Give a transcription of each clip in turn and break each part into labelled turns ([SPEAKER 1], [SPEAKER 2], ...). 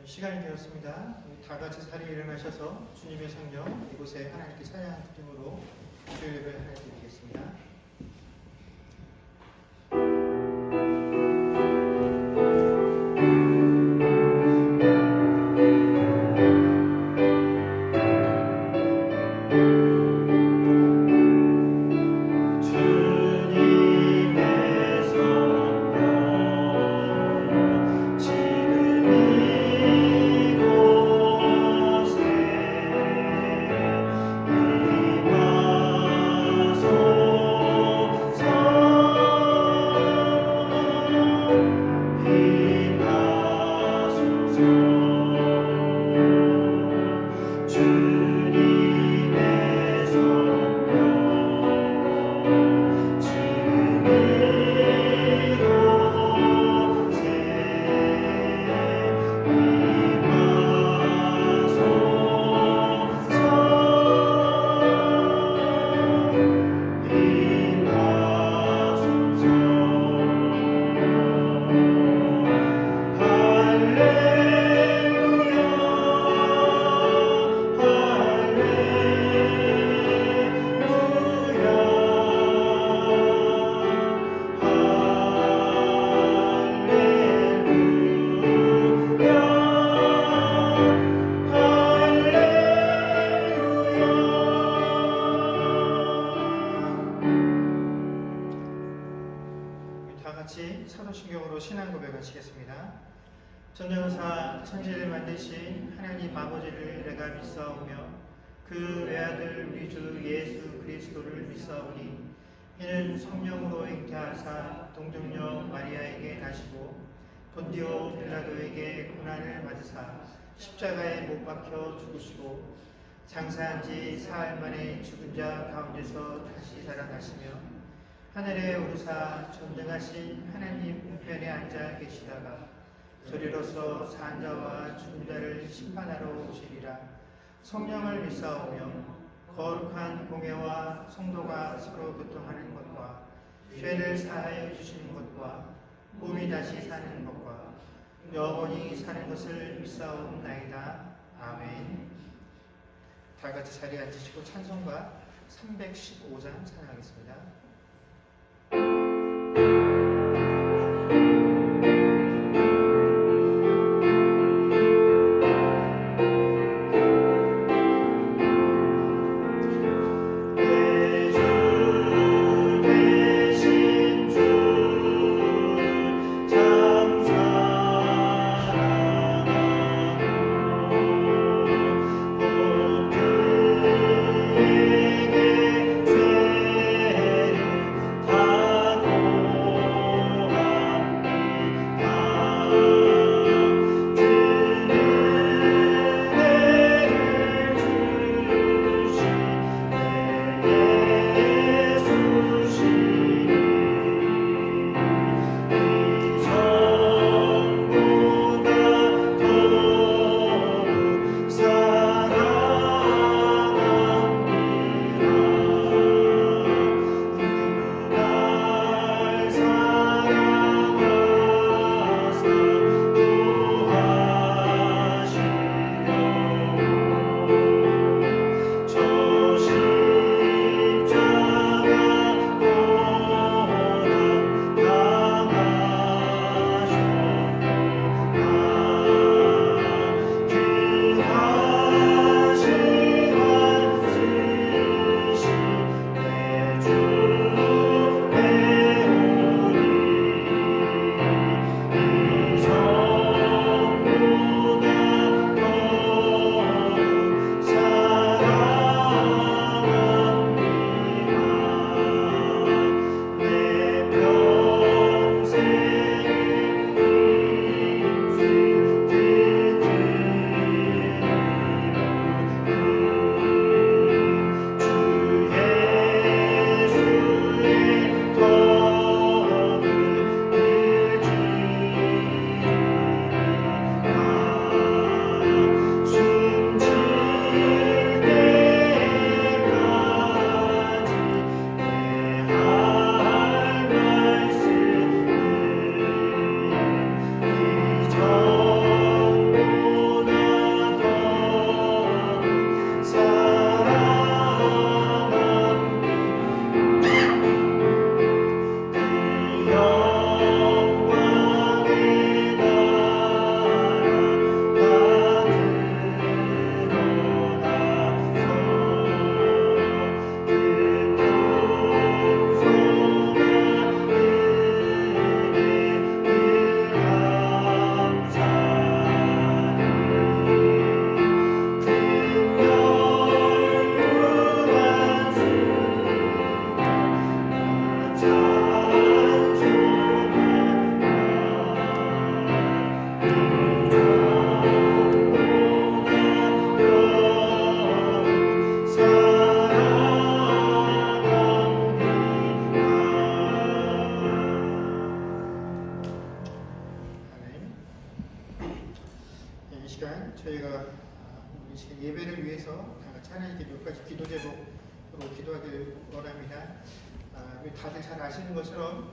[SPEAKER 1] 시간이 되었습니다. 다 같이 자리에 일어나셔서 주님의 성령 이곳에 하나님께 찬양 드림으로 주일 예배를 하나님께 드리겠습니다. 사도신경으로 신앙 고백하시겠습니다. 전능사 천지를 만드신 하나님 아버지를 내가 믿사오며 그 외아들 우리 주 예수 그리스도를 믿사오니 이는 성령으로 잉태하사 동정녀 마리아에게 나시고 본디오 빌라도에게 고난을 받으사 십자가에 못 박혀 죽으시고 장사한 지 사흘 만에 죽은 자 가운데서 다시 살아나시며 하늘에 오르사 전능하신 하나님 우편에 앉아 계시다가 저리로서 산 자와 죽은 자를 심판하러 오시리라. 성령을 믿사오며 거룩한 공회와 성도가 서로 교통하는 것과 죄를 사하여 주시는 것과 몸이 다시 사는 것과 영원히 사는 것을 믿사옵나이다. 아멘. 다 같이 자리에 앉으시고 찬송가 315장 찬양하겠습니다.
[SPEAKER 2] 내
[SPEAKER 1] 시간 저희가 우리 지금 예배를 위해서 다 같이 하나님께 몇 가지 기도 제목으로 기도하길 원합니다. 우리 다들 잘 아시는 것처럼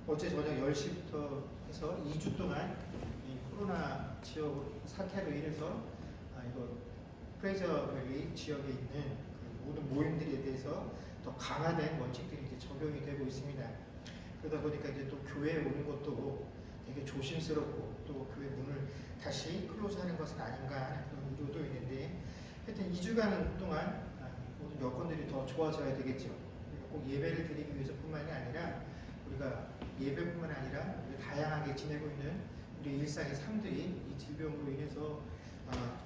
[SPEAKER 1] 어제 저녁 10시부터 해서 2주 동안 이 코로나 지역 사태로 인해서 이거 프레저밸리 지역에 있는 그 모든 모임들에 대해서 더 강화된 원칙들이 이제 적용이 되고 있습니다. 그러다 보니까 이제 또 교회에 오는 것도 되게 조심스럽고 또 교회 문을 다시 클로즈하는 것은 아닌가 하는 그런 우려도 있는데, 하여튼 2주간 동안 모든 여건들이 더 좋아져야 되겠죠. 그러니까 꼭 예배를 드리기 위해서뿐만이 아니라 우리가 예배뿐만 아니라 우리가 다양하게 지내고 있는 우리 일상의 삶들이 이 질병으로 인해서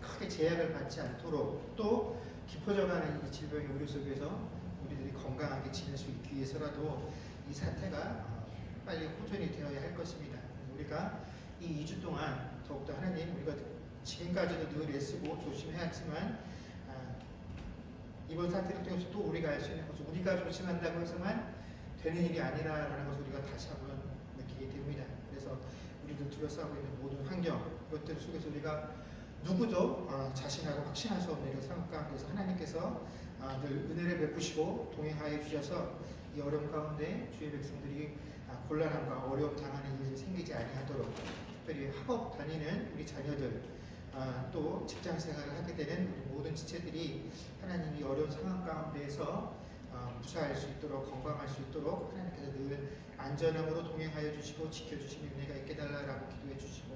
[SPEAKER 1] 크게 제약을 받지 않도록, 또 깊어져가는 이 질병의 우려 속에서 우리들이 건강하게 지낼 수 있기 위해서라도 이 사태가 빨리 호전이 되어야 할 것입니다. 우리가 이 2주 동안 더욱더 하나님, 우리가 지금까지도 늘 애쓰고 조심해왔지만 이번 사태를 통해서 또 우리가 알 수 있는 것은 우리가 조심한다고 해서만 되는 일이 아니라라는 것을 우리가 다시 한번 느끼게 됩니다. 그래서 우리들 둘러싸고 있는 모든 환경, 이것들 속에서 우리가 누구도 자신하고 확신할 수 없는 이런 상황 가운데서 하나님께서 늘 은혜를 베푸시고 동행하여 주셔서 이 어려움 가운데 주의 백성들이 곤란함과 어려움 당하는 일이 생기지 아니하도록, 특별히 학업 다니는 우리 자녀들, 또 직장 생활을 하게 되는 우리 모든 지체들이 하나님이 어려운 상황 가운데에서 무사할 수 있도록, 건강할 수 있도록 하나님께서 늘 안전함으로 동행하여 주시고 지켜주시는 은혜가 있게 달라라고 기도해 주시고,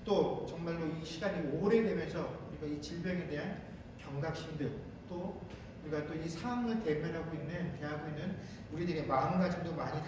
[SPEAKER 1] 또 정말로 이 시간이 오래되면서 우리가 이 질병에 대한 경각심들, 또 우리가 또 이 상황을 대면하고 있는, 대하고 있는 우리들의 마음가짐도 많이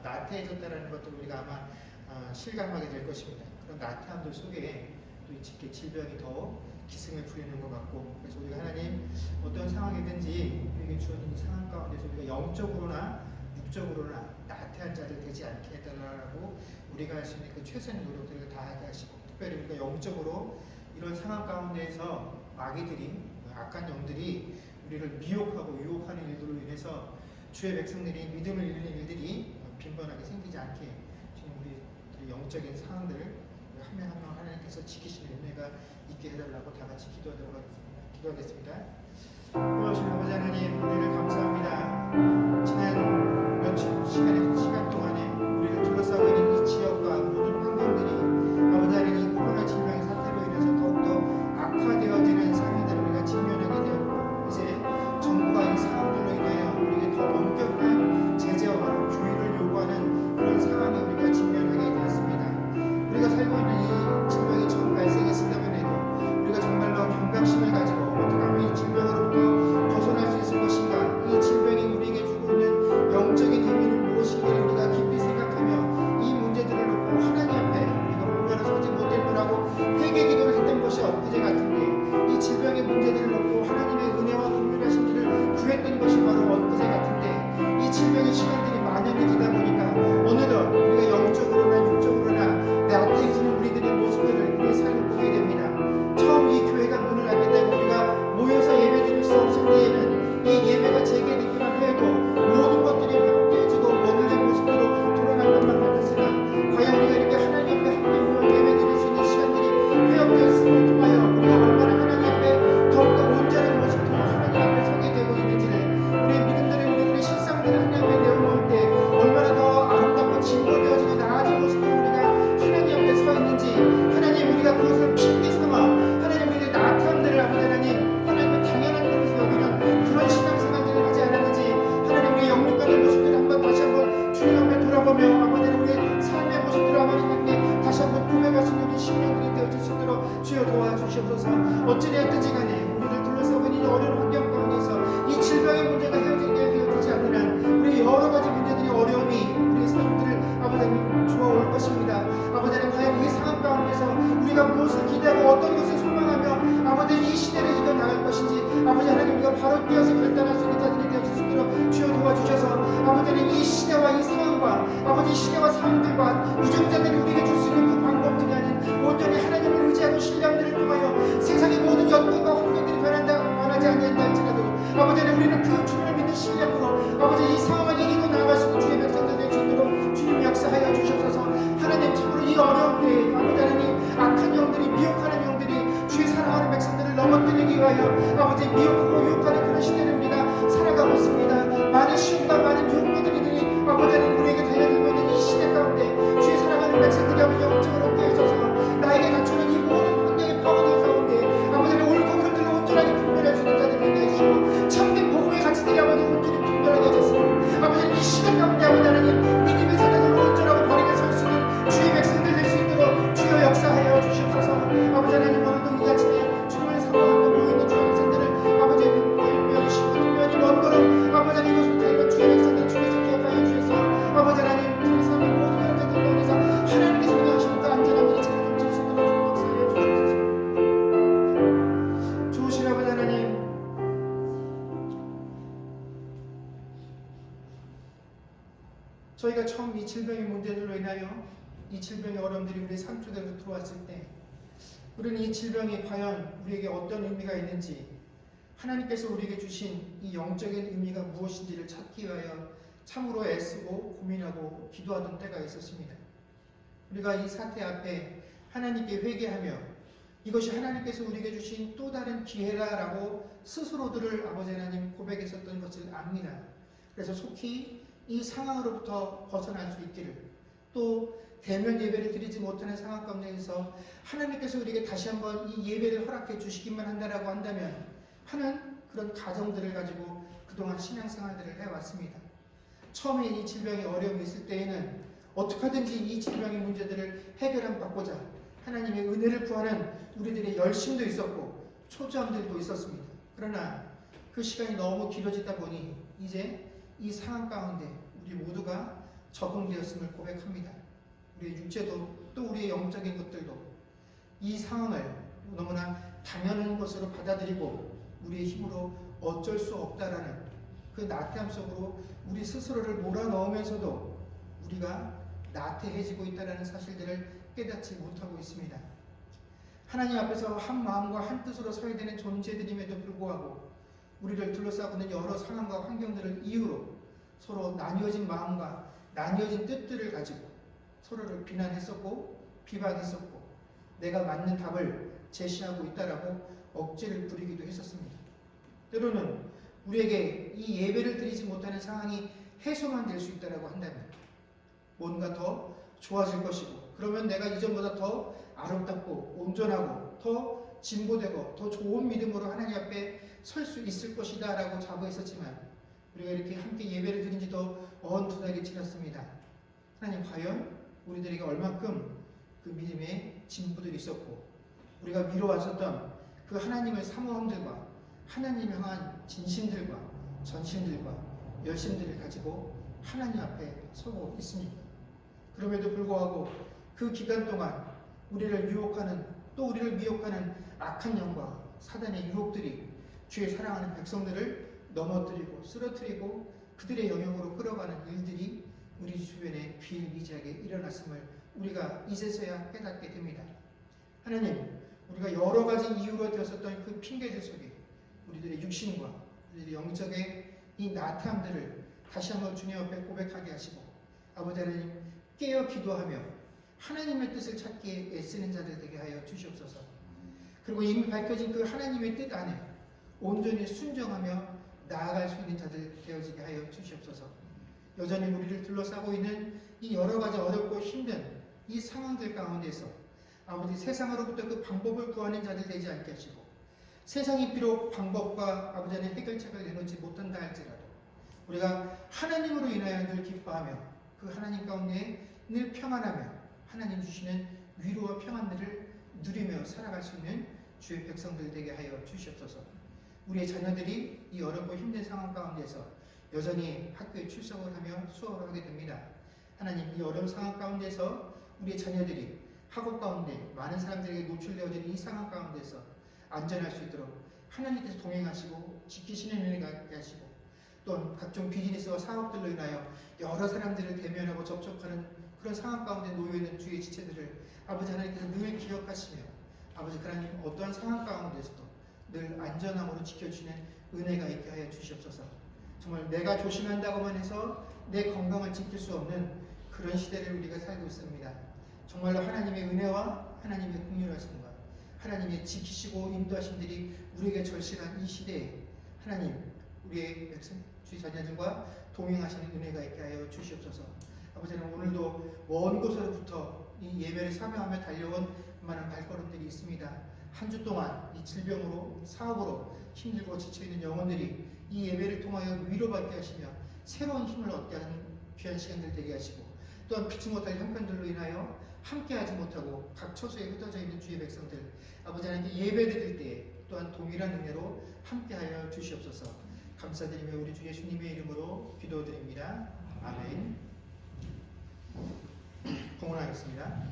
[SPEAKER 1] 나태해졌다는 것도 우리가 아마 실감하게 될 것입니다. 그런 나태함들 속에 또 이 질병이 더 기승을 부리는 것 같고, 그래서 우리가 하나님 어떤 상황이든지 우리에게 주어진 이 상황 가운데서 우리가 영적으로나 육적으로나 나태한 자들 되지 않게 해달라고 우리가 할 수 있는 그 최선의 노력들을 다하게 하시고, 특별히 우리가 영적으로 이런 상황 가운데에서 마귀들이, 악한 영들이 우리를 미혹하고 유혹하는 일들로 인해서 주의 백성들이 믿음을 잃는 일들이 빈번하게 생기지 않게 지금 우리 영적인 상황들을 한 명 한 명 하나님께서 지키시는 은혜가 있게 해달라고 다 같이 기도하도록 하겠습니다. 기도하겠습니다. 고마우신 아버지 하나님, 은혜를 감사합니다. 지난 며칠 시간 동안에 우리를 둘러싸고 있는 이 지역과 모든 환경들이 아버지 하나님, 이 코로나 질병의 사태로 인해서 더욱더 악화되어지는 상황들을 우리가 직면하게 되었고, 이제 정부가 이 상황들로 인하여 우리에게 더 엄격한 제재와 규율을 요구하는 그런 상황에 우리가 직면하게 되었습니다. 우리가 살고 있는 이 질병이 처음 발생했다면 해도 우리가 정말로 경각심을 가지고 어떻게 하면 이 질병으로부터 벗어날 수 있을 것인가, 이 질병이 우리에게 주고 있는 영적인 의미는 무엇인지를 우리가 깊이 생각하며 이 문제들을 놓고 하나님 앞에 우리가 올바로 서지 못했노라고 회개 기도를 했던 것이 엊그제 같은데, 이 질병의 문제들을 놓고 하나님의 은혜와 긍휼하심들을 구했던 것이 바로 엊그제 같은데, 이 질병의 시간들이 만연이 되다 보니까 어느덧 우리가 영적으로나 육적으로나 나태해지는 우리들의 모습들을 우리의 삶을 보게 됩니다. 처음 이 교회가 문을 열게 되고 우리가 모여서 예배드릴 수 없을 때에는 이 예배가 재개되기만 해도 모든 것들이 회복되어지고 원래의 모습으로 돌아간 것만 같았으나, 과연 우리가 이렇게 하나님 앞에 함께 모여 예배드릴 수 있는 시간들이 회복되었음을 통하여 우리가 얼마나 하나님 앞에 더욱더 온전한 모습으로 하나님 앞에 서게 되고 있는지를, 우리의 믿음들의 우리들의 실상들을 하나님 앞에 내어놓을 때 얼마나 더 아름답고 진보되어지고 나아진 모습으로 우리가 하나님 앞에 서 있는지, 하나님 우리가 그것을 핑계 삼아 하나님 우리의 나태함들을 아버지 하나님의 당연한 것을 여기는 그런 신앙생활들을 하지 않았는지, 하나님 우리의 영육간의 모습들을 한번 다시 한번 주님 앞에 돌아보며 아버지 우리의 삶의 모습들을 아버지 하나님께 다시 한번 고백할 수 있는 심령들이 되어질 수 있도록 주여 도와주시옵소서. 어찌되었든지 간에 우리를 둘러싸고 있는 어려운 환경 가운데서 이 질병의 문제가 헤어지지 않는 한 우리 여러 가지 문제들이, 어려움이 우리의 삶들을 아버지 하나님 주어올 것입니다. 아버지 하나님, 과연 이 상황 가운데서 우리가 무엇을 기대하고 어떤 것을 소망하며 아버지 이 시대를 이겨나갈 것인지, 아버지 하나님 우리가 바로 뛰어서 결단할 수 있는 자들이 되어질 수 있도록 주여 도와주셔서 아버지 하나님 이 시대와 이 상황과 아버지 시대와 상황들과 유전자들이 우리에게 줄 수 있는 그 방법들이 아닌 온전히 하나님을 의지하고 신뢰함들을 통하여 세상의 모든 여건과 환경들이 변하지 아니한다 할지라도 아버지 하나님 우리는 그 주님을 믿는 신뢰으로 아버지 이 상황을 이기고 나아갈 수 있는 주의 백성들 될 수 있도록 주님 역사하여 주셔서 하나님 참으로 이 어려운 때에 아버지 하나님 악한 아버지 미혹하고 유혹하는 그런 시대를 우리가 살아가고 있습니다. 많은 시험과 많은 유혹들이 아버지 하나님 우리에게 달려들고 있는 이 시대 가운데 주의 사랑하는 백성들이 아버지 영적으로 깨어있어서 나에게 갖추는 이 모든 환경의 파워들 가운데 아버지 하나님 옳고 그름들로 온전하게 분별할 수 있는 자들이 되게 해주시고 참된 복음의 가치들이 아버지 온전히 분별하게 해주시고 아버지 하나님 이 시대 가운데 아버지 하나님 믿음의 사단으로 온전하고 버리게 설 수 있는 주의 백성들 될 수 있도록 주여 역사하여 주시옵소서. 아버지 하나님 오늘도 이 아침에 주를 사모하며 모여있는 주의 백성들을 아버지 여기시고 특별히 먼 걸음 아버지 하나님 이곳부터 이런 주의 백성들 주께서 기억하여 주셔서 아버지 하나님 주의 삶의 모든 현장들 가운데서 하나님께서 운영하시니까 안전한 일이 잘 덮칠 수 있도록 역사하여 주옵소서. 좋으신 아버지 하나님 저희가 처음 이 질병의 문제들로 인하여 이 질병의 어려움들이 우리의 삶 속에 들어왔을 때 우리는 이 질병이 과연 우리에게 어떤 의미가 있는지 하나님께서 우리에게 주신 이 영적인 의미가 무엇인지를 찾기 위하여 참으로 애쓰고 고민하고 기도하던 때가 있었습니다. 우리가 이 사태 앞에 하나님께 회개하며 이것이 하나님께서 우리에게 주신 또 다른 기회다라고 스스로들을 아버지 하나님 고백했었던 것을 압니다. 그래서 속히 이 상황으로부터 벗어날 수 있기를 또 대면 예배를 드리지 못하는 상황 가운데에서 하나님께서 우리에게 다시 한번 이 예배를 허락해 주시기만 한다라고 한다면 하는 그런 가정들을 가지고 그동안 신앙생활들을 해왔습니다. 처음에 이 질병이 어려움이 있을 때에는 어떻게 하든지 이 질병의 문제들을 해결받고자 하나님의 은혜를 구하는 우리들의 열심도 있었고 초조함들도 있었습니다. 그러나 그 시간이 너무 길어지다 보니 이제 이 상황 가운데 우리 모두가 적응되었음을 고백합니다. 우리의 육체도 또 우리의 영적인 것들도 이 상황을 너무나 당연한 것으로 받아들이고 우리의 힘으로 어쩔 수 없다라는 그 나태함 속으로 우리 스스로를 몰아넣으면서도 우리가 나태해지고 있다는 사실들을 깨닫지 못하고 있습니다. 하나님 앞에서 한 마음과 한 뜻으로 서야 되는 존재들임에도 불구하고 우리를 둘러싸고 있는 여러 상황과 환경들을 이유로 서로 나뉘어진 마음과 나뉘어진 뜻들을 가지고 서로를 비난했었고 비방했었고 내가 맞는 답을 제시하고 있다라고 억지를 부리기도 했었습니다. 때로는 우리에게 이 예배를 드리지 못하는 상황이 해소만 될 수 있다라고 한다면 뭔가 더 좋아질 것이고 그러면 내가 이전보다 더 아름답고 온전하고 더 진보되고 더 좋은 믿음으로 하나님 앞에 설 수 있을 것이다 라고 자부했었지만 우리가 이렇게 함께 예배를 드린 지도 2달이 지났습니다. 하나님 과연 우리들에게 얼만큼 그 믿음의 진보들이 있었고 우리가 미뤄왔었던 그 하나님의 사모함들과 하나님 향한 진심들과 전심들과 열심들을 가지고 하나님 앞에 서고 있습니다. 그럼에도 불구하고 그 기간 동안 우리를 유혹하는 또 우리를 미혹하는 악한 영과 사단의 유혹들이 주의 사랑하는 백성들을 넘어뜨리고 쓰러뜨리고 그들의 영역으로 끌어가는 일들이 우리 주변에 비일비재하게 일어났음을 우리가 이제서야 깨닫게 됩니다. 하나님, 우리가 여러 가지 이유로 되었었던 그 핑계들 속에 우리들의 육신과 우리들의 영적의 이 나태함들을 다시 한번 주님 앞에 고백하게 하시고 아버지 하나님 깨어 기도하며 하나님의 뜻을 찾기에 애쓰는 자들 되게 하여 주시옵소서. 그리고 이미 밝혀진 그 하나님의 뜻 안에 온전히 순종하며 나아갈 수 있는 자들 되어지게 하여 주시옵소서. 여전히 우리를 둘러싸고 있는 이 여러 가지 어렵고 힘든 이 상황들 가운데서 아버지 세상으로부터 그 방법을 구하는 자들 되지 않게 하시고 세상이 비록 방법과 아버지 안에 해결책을 내놓지 못한다 할지라도 우리가 하나님으로 인하여 늘 기뻐하며 그 하나님 가운데 늘 평안하며 하나님 주시는 위로와 평안들을 누리며 살아갈 수 있는 주의 백성들 되게 하여 주시옵소서. 우리의 자녀들이 이 어렵고 힘든 상황 가운데서 여전히 학교에 출석을 하며 수업을 하게 됩니다. 하나님 이 어려운 상황 가운데서 우리의 자녀들이 학업 가운데 많은 사람들에게 노출되어진 이 상황 가운데서 안전할 수 있도록 하나님께서 동행하시고 지키시는 은혜가 있게 하시고 또한 각종 비즈니스와 사업들로 인하여 여러 사람들을 대면하고 접촉하는 그런 상황 가운데 놓여있는 주의 지체들을 아버지 하나님께서 늘 기억하시며 아버지 하나님 어떠한 상황 가운데서도 늘 안전함으로 지켜주시는 은혜가 있게 하여 주시옵소서. 정말 내가 조심한다고만 해서 내 건강을 지킬 수 없는 그런 시대를 우리가 살고 있습니다. 정말로 하나님의 은혜와 하나님의 긍휼하심과 하나님이 지키시고 인도하신들이 우리에게 절실한 이 시대에 하나님 우리의 백성 주의 자녀들과 동행하시는 은혜가 있게 하여 주시옵소서. 아버지 하나님 오늘도 먼 곳으로부터 이 예배를 사명하며 달려온 많은 발걸음들이 있습니다. 한 주 동안 이 질병으로 사업으로 힘들고 지쳐있는 영혼들이 이 예배를 통하여 위로받게 하시며 새로운 힘을 얻게 하는 귀한 시간들 되게 하시고 또한 피치 못할 형편들로 인하여 함께하지 못하고 각 처소에 흩어져 있는 주의 백성들 아버지 하나님께 예배드릴 때에 또한 동일한 은혜로 함께하여 주시옵소서. 감사드리며 우리 주 예수님의 이름으로 기도드립니다. 아멘. 봉헌하겠습니다.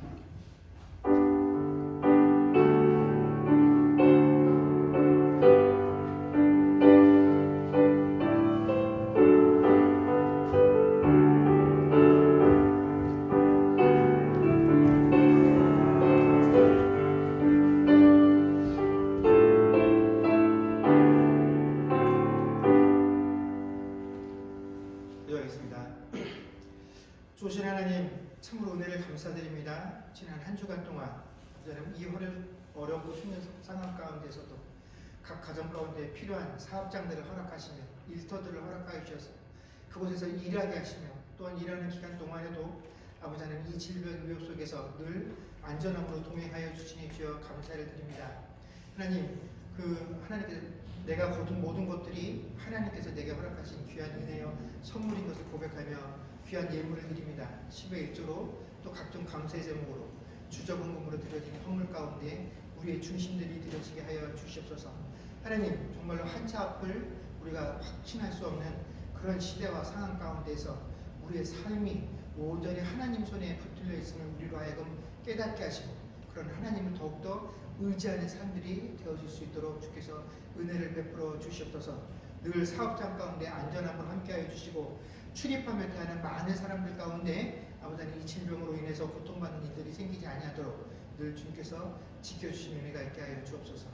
[SPEAKER 1] 조신 하나님 참으로 은혜를 감사드립니다. 지난 한 주간 동안 이 어렵고 힘든 상황 가운데서도 각 가정 가운데 필요한 사업장들을 허락하시며 일터들을 허락하여 주셔서 그곳에서 일하게 하시며 또한 일하는 기간 동안에도 아버지 하나님 이 질병 위협 속에서 늘 안전함으로 동행하여 주시니 주여 감사를 드립니다. 하나님 하나님께서 내가 거둔 모든 것들이 하나님께서 내게 허락하신 귀한 은혜여 선물인 것을 고백하며 귀한 예물을 드립니다. 10의 1조로 또 각종 감사의 제목으로 주저금금으로 드려지는 헌물 가운데 우리의 중심들이 드려지게 하여 주시옵소서. 하나님 정말로 한차 앞을 우리가 확신할 수 없는 그런 시대와 상황 가운데서 우리의 삶이 온전히 하나님 손에 붙들려 있음을 우리로 하여금 깨닫게 하시고 그런 하나님을 더욱더 의지하는 삶들이 되어질 수 있도록 주께서 은혜를 베풀어 주시옵소서. 늘 사업장 가운데 안전함을 함께하여 주시고 출입하며 대하는 많은 사람들 가운데 아버지 하나님 이 질병으로 인해서 고통받는 일들이 생기지 아니하도록 늘 주님께서 지켜주시는 은혜가 있게 하여 주옵소서.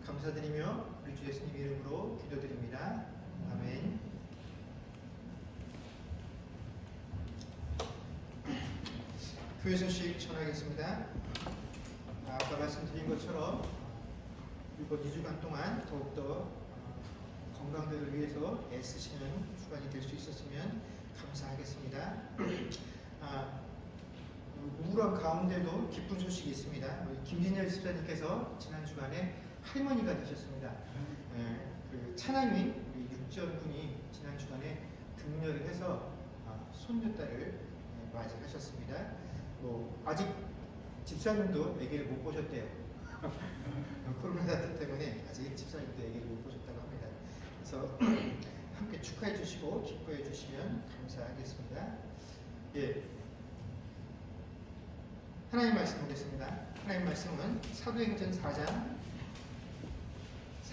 [SPEAKER 1] 감사드리며 우리 주 예수님 이름으로 기도드립니다. 아멘. 교회 소식 전하겠습니다. 아까 말씀드린 것처럼 이번 2주간 동안 더욱더 건강들을 위해서 애쓰시는 주간이 될 수 있었으면 감사하겠습니다. 우울한 가운데도 기쁜 소식이 있습니다. 김진열 집사님께서 지난 주간에 할머니가 되셨습니다. 차남인 육지연 군이 지난 주간에 등려를 해서 손녀딸을 맞이하셨습니다. 아직 집사님도 아기를 못 보셨대요. 코로나 사태 때문에 아직 집사님도 아기를 못 보셨다고 합니다. 그래서 함께 축하해 주시고 기뻐해 주시면 감사하겠습니다. 예. 하나님 말씀 보겠습니다. 하나님 말씀은 사도행전 4장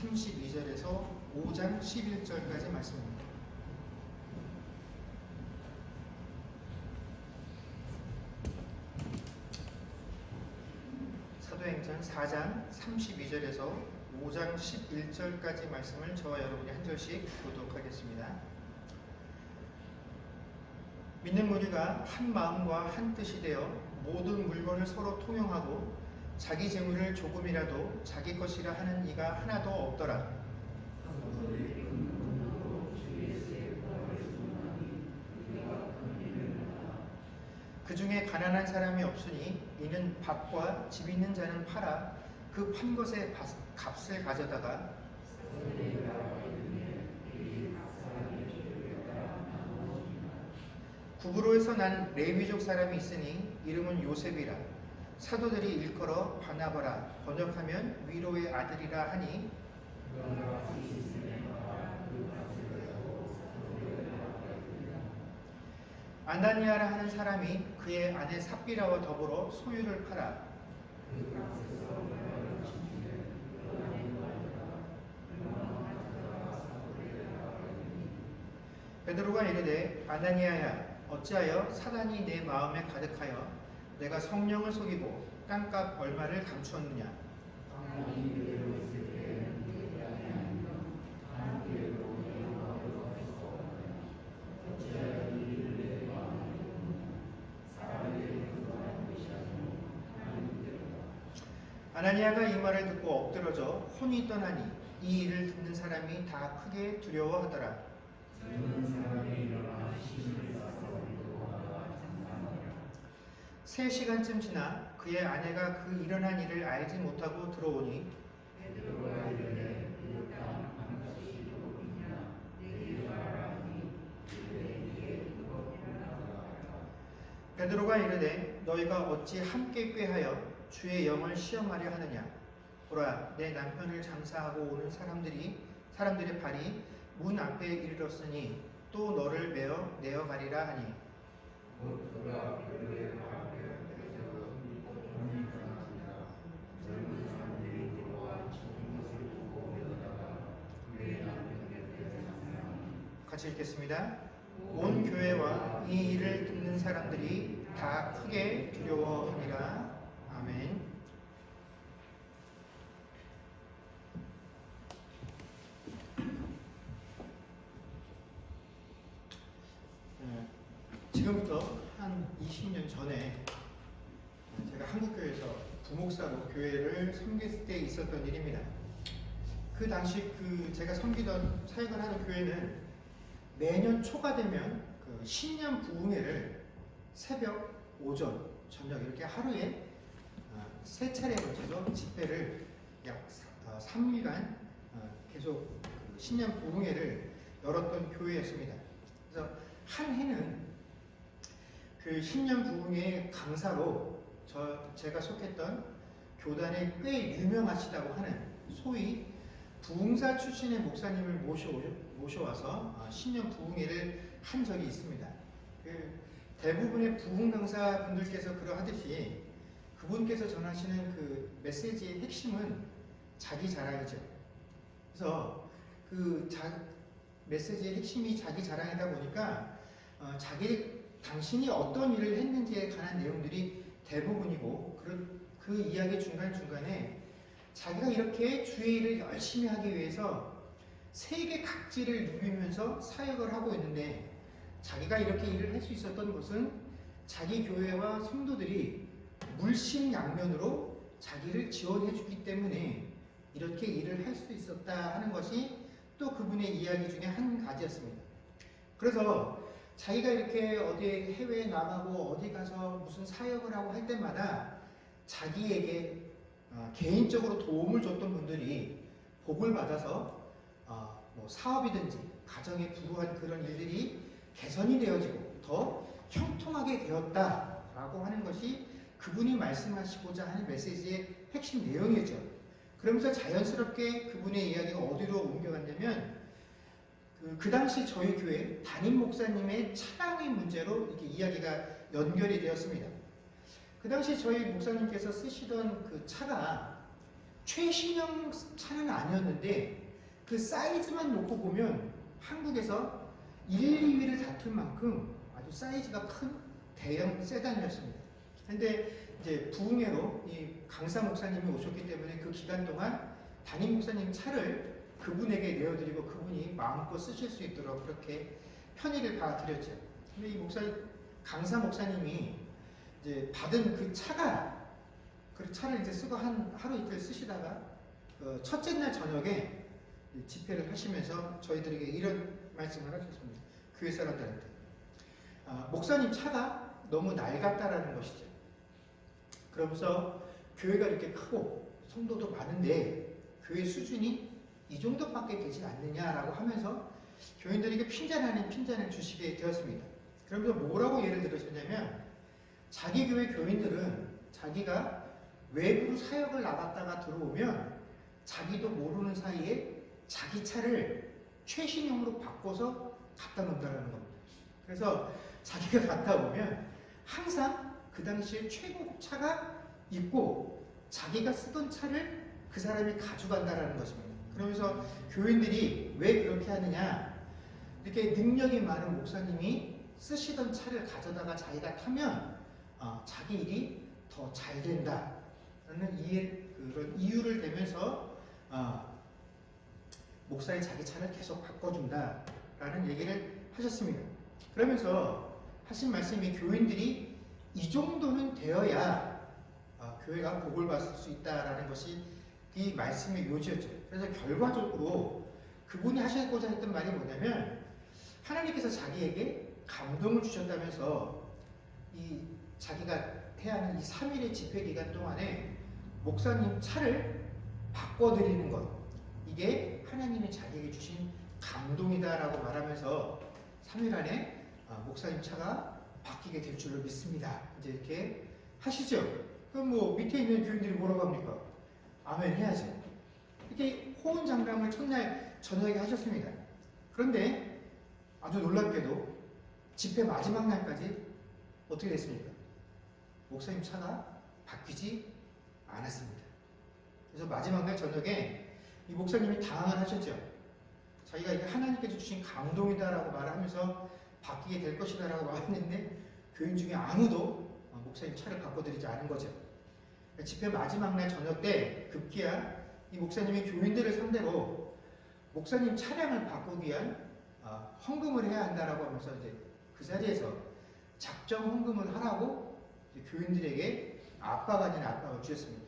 [SPEAKER 1] 32절에서 5장 11절까지 말씀입니다. 사도행전 4장 32절에서 5장 11절까지 말씀을 저와 여러분이 한 절씩 교독하겠습니다. 믿는 무리가 한 마음과 한 뜻이 되어 모든 물건을 서로 통용하고 자기 재물을 조금이라도 자기 것이라 하는 이가 하나도 없더라. 그 중에 가난한 사람이 없으니 이는 밭과 집 있는 자는 팔아 그 판 것의 값을 가져다가 구브로에서 난 레위족 사람이 있으니 이름은 요셉이라. 사도들이 일컬어 바나바라 번역하면 위로의 아들이라 하니 아나니아라 하는 사람이 그의 아내 삽비라와 더불어 소유를 팔아 베드로가 이르되 아나니아야 어찌하여 사단이 내 마음에 가득하여 내가 성령을 속이고 땅값 얼마를 감추었느냐. 아나니아가 이 말을 듣고 엎드러져 혼이 떠나니 이 일을 듣는 사람이 다 크게 두려워하더라. 세 시간쯤 지나 그의 아내가 그 일어난 일을 알지 못하고 들어오니 베드로가 이르되 너희가 어찌 함께 꾀하여 주의 영을 시험하려 하느냐. 보라, 내 남편을 장사하고 오는 사람들의 발이 문 앞에 이르렀으니 또 너를 메어 내어가리라 하니. 같이 읽겠습니다. 온 교회와 이 일을 듣는 사람들이 다 크게 두려워하니라. 아멘. 지금부터 한 20년 전에 제가 한국교회에서 부목사로 교회를 섬겼을 때 있었던 일입니다. 그 당시 제가 섬기던 사역을 하는 교회는 매년 초가 되면 그 신년 부흥회를 새벽, 오전, 저녁 이렇게 하루에 세 차례에 걸쳐서 집회를 약 3일간 계속 신년 부흥회를 열었던 교회였습니다. 그래서 한 해는 그 신년 부흥회 강사로 제가 속했던 교단에 꽤 유명하시다고 하는 소위 부흥사 출신의 목사님을 모셔와서 신년 부흥회를 한 적이 있습니다. 대부분의 부흥 강사분들께서 그러하듯이 그분께서 전하시는 그 메시지의 핵심은 자기 자랑이죠. 그래서 메시지의 핵심이 자기 자랑이다 보니까 당신이 어떤 일을 했는지에 관한 내용들이 대부분이고 그 이야기 중간중간에 자기가 이렇게 주의 일을 열심히 하기 위해서 세계 각지를 누비면서 사역을 하고 있는데 자기가 이렇게 일을 할 수 있었던 것은 자기 교회와 성도들이 물심양면으로 자기를 지원해 주기 때문에 이렇게 일을 할 수 있었다 하는 것이 또 그분의 이야기 중에 한 가지였습니다. 그래서 자기가 이렇게 어디 해외에 나가고 어디 가서 무슨 사역을 하고 할 때마다 자기에게 개인적으로 도움을 줬던 분들이 복을 받아서 뭐 사업이든지 가정에 불우한 그런 일들이 개선이 되어지고 더 형통하게 되었다라고 하는 것이 그분이 말씀하시고자 하는 메시지의 핵심 내용이죠. 그러면서 자연스럽게 그분의 이야기가 어디로 옮겨갔냐면 그 당시 저희 교회 담임 목사님의 차량의 문제로 이렇게 이야기가 연결이 되었습니다. 그 당시 저희 목사님께서 쓰시던 그 차가 최신형 차는 아니었는데 그 사이즈만 놓고 보면 한국에서 1, 2위를 다툴 만큼 아주 사이즈가 큰 대형 세단이었습니다. 근데 이제 부흥회로 이 강사 목사님이 오셨기 때문에 그 기간 동안 담임 목사님 차를 그분에게 내어드리고 그분이 마음껏 쓰실 수 있도록 그렇게 편의를 봐드렸죠. 근데 이 강사 목사님이 이제 받은 그 차를 이제 쓰고 하루 이틀 쓰시다가 첫째 날 저녁에 집회를 하시면서 저희들에게 이런 말씀을 하셨습니다. 교회 사람들한테. 목사님 차가 너무 낡았다라는 것이죠. 그러면서 교회가 이렇게 크고 성도도 많은데 교회 수준이 이 정도밖에 되지 않느냐라고 하면서 교인들에게 핀잔 아닌 핀잔을 주시게 되었습니다. 그러면서 뭐라고 예를 들으셨냐면 자기 교회 교인들은 자기가 외부 사역을 나갔다가 들어오면 자기도 모르는 사이에 자기 차를 최신형으로 바꿔서 갖다 놓는다는 겁니다. 그래서 자기가 갔다 오면 항상 그 당시에 최고급 차가 있고 자기가 쓰던 차를 그 사람이 가져간다는 것입니다. 그러면서 교인들이 왜 그렇게 하느냐, 이렇게 능력이 많은 목사님이 쓰시던 차를 가져다가 자기가 타면 자기 일이 더 잘 된다라는 그런 이유를 대면서 목사의 자기 차를 계속 바꿔준다라는 얘기를 하셨습니다. 그러면서 하신 말씀이 교인들이 이 정도는 되어야 교회가 복을 받을 수 있다라는 것이 이 말씀의 요지였죠. 그래서 결과적으로 그분이 하시고자 했던 말이 뭐냐면 하나님께서 자기에게 감동을 주셨다면서 이 자기가 해야 하는 이 3일의 집회 기간 동안에 목사님 차를 바꿔드리는 것, 이게 하나님이 자기에게 주신 감동이다라고 말하면서 3일 안에 목사님 차가 바뀌게 될 줄로 믿습니다. 이제 이렇게 하시죠. 그럼 뭐 밑에 있는 교인들이 뭐라고 합니까? 아멘 해야죠. 이렇게 호언장담을 첫날 저녁에 하셨습니다. 그런데 아주 놀랍게도 집회 마지막 날까지 어떻게 됐습니까? 목사님 차가 바뀌지 않았습니다. 그래서 마지막 날 저녁에 이 목사님이 당황을 하셨죠. 자기가 이게 하나님께서 주신 감동이다라고 말하면서 바뀌게 될 것이다라고 말했는데 교인 중에 아무도 목사님 차를 바꿔드리지 않은 거죠. 집회 마지막 날 저녁 때 급기야 이 목사님이 교인들을 상대로 목사님 차량을 바꾸기 위한 헌금을 해야 한다라고 하면서 이제 그 자리에서 작정 헌금을 하라고 교인들에게 압박 아닌 압박을 주셨습니다.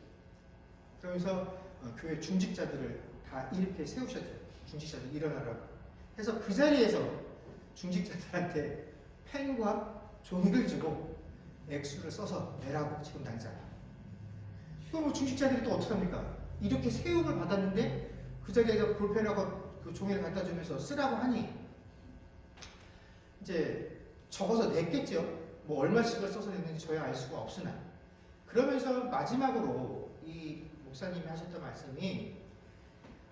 [SPEAKER 1] 그러면서 교회 중직자들을 다 이렇게 세우셨죠. 중직자들 일어나라고 해서 그 자리에서 중직자들한테 펜과 종이를 주고 액수를 써서 내라고 지금 당장. 그럼 중직자들이 또 어떡합니까? 이렇게 세움을 받았는데 그 자리에서 볼펜하고 그 종이를 갖다 주면서 쓰라고 하니 이제 적어서 냈겠죠. 뭐 얼마씩을 써서 냈는지 저야 알 수가 없으나. 그러면서 마지막으로 이 목사님이 하셨던 말씀이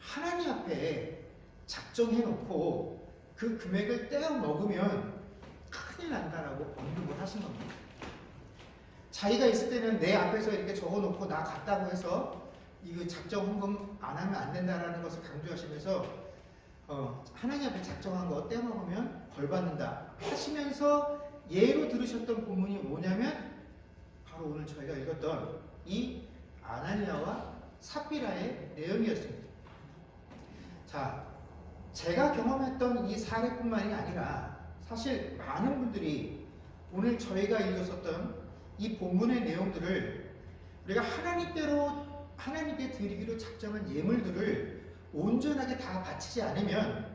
[SPEAKER 1] 하나님 앞에 작정해놓고 그 금액을 떼어 먹으면 큰일 난다라고 언급을 하신 겁니다. 자기가 있을 때는 내 앞에서 이렇게 적어놓고 나 갔다고 해서 이거 작정 헌금 안 하면 안 된다라는 것을 강조하시면서 하나님 앞에 작정한 거 떼어 먹으면 벌 받는다 하시면서 예로 들으셨던 본문이 뭐냐면 바로 오늘 저희가 읽었던 이 아나니아와 삽비라의 내용이었습니다. 자, 제가 경험했던 이 사례뿐만이 아니라 사실 많은 분들이 오늘 저희가 읽었었던 이 본문의 내용들을 우리가 하나님께 드리기로 작정한 예물들을 온전하게 다 바치지 않으면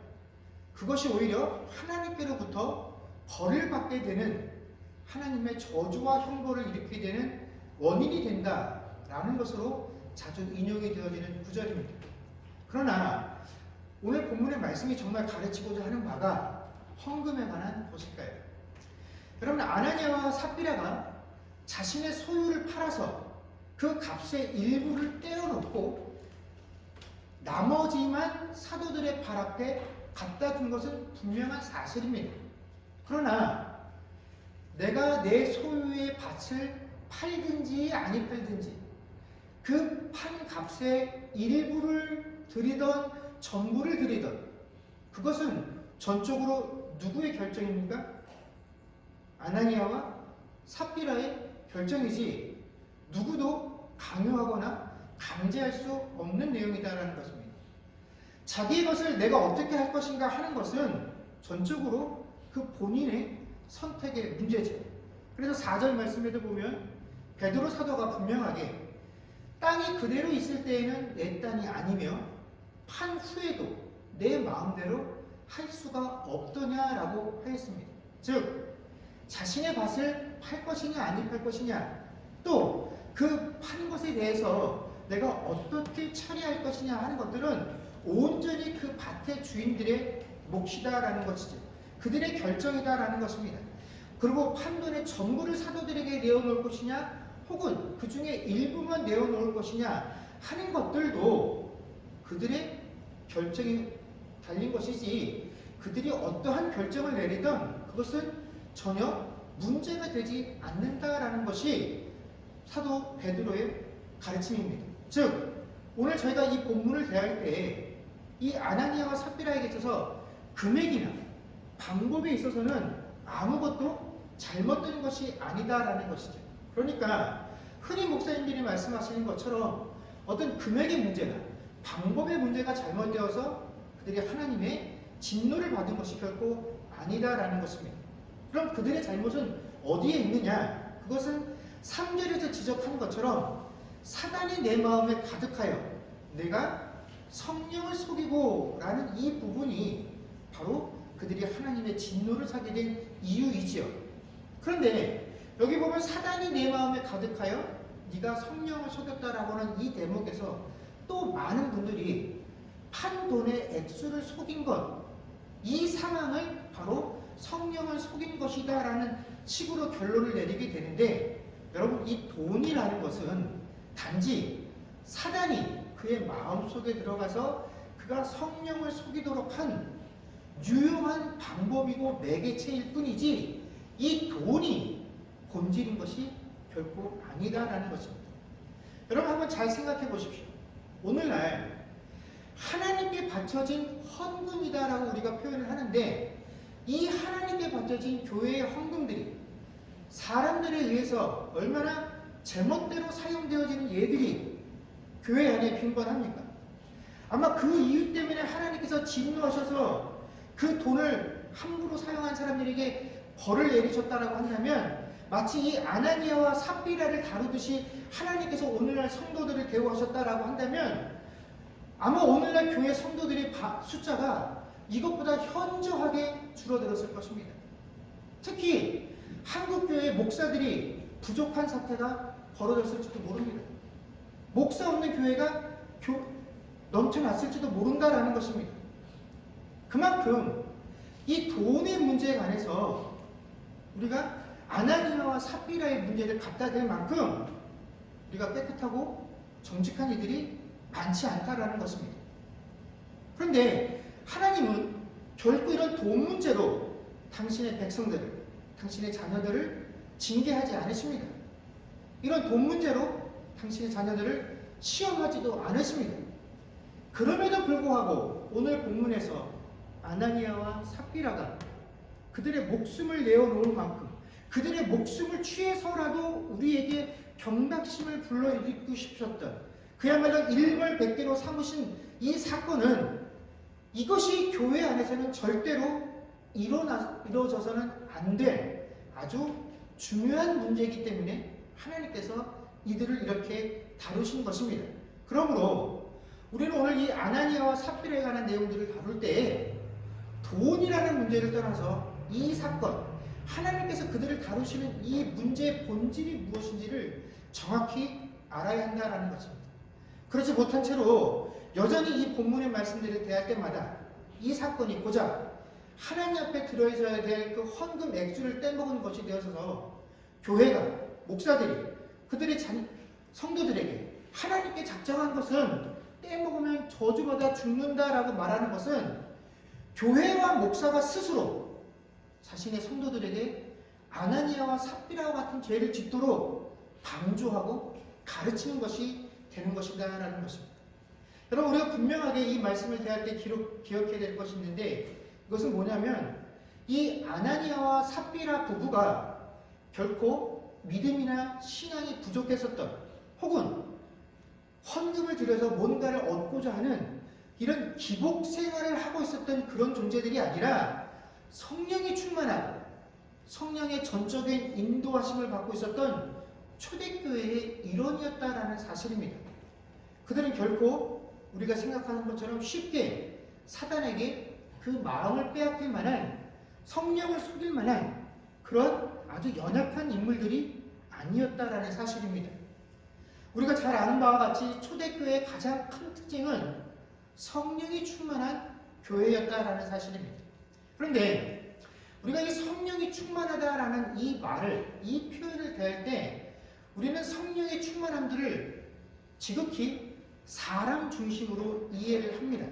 [SPEAKER 1] 그것이 오히려 하나님께로부터 벌을 받게 되는 하나님의 저주와 형벌을 일으키게 되는 원인이 된다라는 것으로 자주 인용이 되어지는 구절입니다. 그러나 오늘 본문의 말씀이 정말 가르치고자 하는 바가 헌금에 관한 것일까요? 여러분, 아나니아와 삽비라가 자신의 소유를 팔아서 그 값의 일부를 떼어놓고 나머지만 사도들의 발 앞에 갖다 둔 것은 분명한 사실입니다. 그러나 내가 내 소유의 밭을 팔든지 아니 팔든지 그 판 값의 일부를 드리던 전부를 드리던 그것은 전적으로 누구의 결정입니까? 아나니아와 삽비라의 결정이지 누구도 강요하거나 강제할 수 없는 내용이다라는 것입니다. 자기의 것을 내가 어떻게 할 것인가 하는 것은 전적으로 그 본인의 선택의 문제죠. 그래서 4절 말씀에도 보면 베드로 사도가 분명하게 땅이 그대로 있을 때에는 내 땅이 아니며 판 후에도 내 마음대로 할 수가 없더냐라고 하였습니다. 즉 자신의 밭을 팔 것이냐 아니 팔 것이냐 또 그 판 것에 대해서 내가 어떻게 처리할 것이냐 하는 것들은 온전히 그 밭의 주인들의 몫이다라는 것이죠. 그들의 결정이다라는 것입니다. 그리고 판돈의 전부를 사도들에게 내어놓을 것이냐 혹은 그 중에 일부만 내어놓을 것이냐 하는 것들도 그들의 결정이 달린 것이지 그들이 어떠한 결정을 내리든 그것은 전혀 문제가 되지 않는다라는 것이 사도 베드로의 가르침입니다. 즉 오늘 저희가 이 본문을 대할 때 이 아나니아와 삽비라에게 있어서 금액이나 방법에 있어서는 아무것도 잘못된 것이 아니다라는 것이죠. 그러니까 흔히 목사님들이 말씀하시는 것처럼 어떤 금액의 문제나 방법의 문제가 잘못되어서 그들이 하나님의 진노를 받은 것이 결코 아니다라는 것입니다. 그럼 그들의 잘못은 어디에 있느냐? 그것은 3절에서 지적한 것처럼 사단이 내 마음에 가득하여 내가 성령을 속이고 라는 이 부분이 바로 그들이 하나님의 진노를 사게 된 이유이지요. 그런데 여기 보면 사단이 내 마음에 가득하여 네가 성령을 속였다라고 하는 이 대목에서 또 많은 분들이 판돈의 액수를 속인 것, 이 상황을 바로 성령을 속인 것이다 라는 식으로 결론을 내리게 되는데, 여러분, 이 돈이라는 것은 단지 사단이 그의 마음속에 들어가서 그가 성령을 속이도록 한 유용한 방법이고 매개체일 뿐이지 이 돈이 본질인 것이 결코 아니다라는 것입니다. 여러분, 한번 잘 생각해 보십시오. 오늘날 하나님께 바쳐진 헌금이다라고 우리가 표현을 하는데, 이 하나님께 바쳐진 교회의 헌금들이 사람들에 의해서 얼마나 제멋대로 사용되어지는 예들이 교회 안에 빈번합니까? 아마 그 이유 때문에 하나님께서 진노하셔서 그 돈을 함부로 사용한 사람들에게 벌을 내리셨다라고 한다면, 마치 이 아나니아와 삽비라를 다루듯이 하나님께서 오늘날 성도들을 대우하셨다라고 한다면, 아마 오늘날 교회 성도들의 숫자가 이것보다 현저하게 줄어들었을 것입니다. 특히 한국교회 목사들이 부족한 사태가 벌어졌을지도 모릅니다. 목사 없는 교회가 넘쳐났을지도 모른다라는 것입니다. 그만큼 이 돈의 문제에 관해서 우리가 아나니아와 삽비라의 문제를 갖다 댈 만큼 우리가 깨끗하고 정직한 이들이 많지 않다라는 것입니다. 그런데 하나님은 결코 이런 돈 문제로 당신의 백성들을, 당신의 자녀들을 징계하지 않으십니다. 이런 돈 문제로 당신의 자녀들을 시험하지도 않으십니다. 그럼에도 불구하고 오늘 본문에서 아나니아와 삽비라가 그들의 목숨을 내어놓을 만큼, 그들의 목숨을 취해서라도 우리에게 경각심을 불러일으키고 싶으셨던, 그야말로 일벌백계로 삼으신 이 사건은, 이것이 교회 안에서는 절대로 이루어져서는 안 될 아주 중요한 문제이기 때문에 하나님께서 이들을 이렇게 다루신 것입니다. 그러므로 우리는 오늘 이 아나니아와 삽비라에 관한 내용들을 다룰 때 돈이라는 문제를 떠나서 이 사건, 하나님께서 그들을 다루시는 이 문제의 본질이 무엇인지를 정확히 알아야 한다는 것입니다. 그렇지 못한 채로 여전히 이 본문의 말씀들을 대할 때마다 이 사건이 고작 하나님 앞에 들어있어야 될 그 헌금 액수를 떼먹은 것이 되어서 교회가, 목사들이 그들의 성도들에게 하나님께 작정한 것은 떼먹으면 저주받아 죽는다라고 말하는 것은 교회와 목사가 스스로 자신의 성도들에게 아나니아와 삽비라와 같은 죄를 짓도록 방조하고 가르치는 것이 되는 것이다라는 것입니다. 여러분, 우리가 분명하게 이 말씀을 대할 때 기억해야 될 것이 있는데, 이것은 뭐냐면 이 아나니아와 삽비라 부부가 결코 믿음이나 신앙이 부족했었던, 혹은 헌금을 들여서 뭔가를 얻고자 하는 이런 기복 생활을 하고 있었던 그런 존재들이 아니라 성령이 충만하고 성령의 전적인 인도하심을 받고 있었던 초대교회의 일원이었다라는 사실입니다. 그들은 결코 우리가 생각하는 것처럼 쉽게 사단에게 그 마음을 빼앗길 만한, 성령을 속일 만한 그런 아주 연약한 인물들이 아니었다라는 사실입니다. 우리가 잘 아는 바와 같이 초대교회의 가장 큰 특징은 성령이 충만한 교회였다라는 사실입니다. 그런데 우리가 이 성령이 충만하다라는 이 말을, 이 표현을 대할 때 우리는 성령의 충만함들을 지극히 사람 중심으로 이해를 합니다.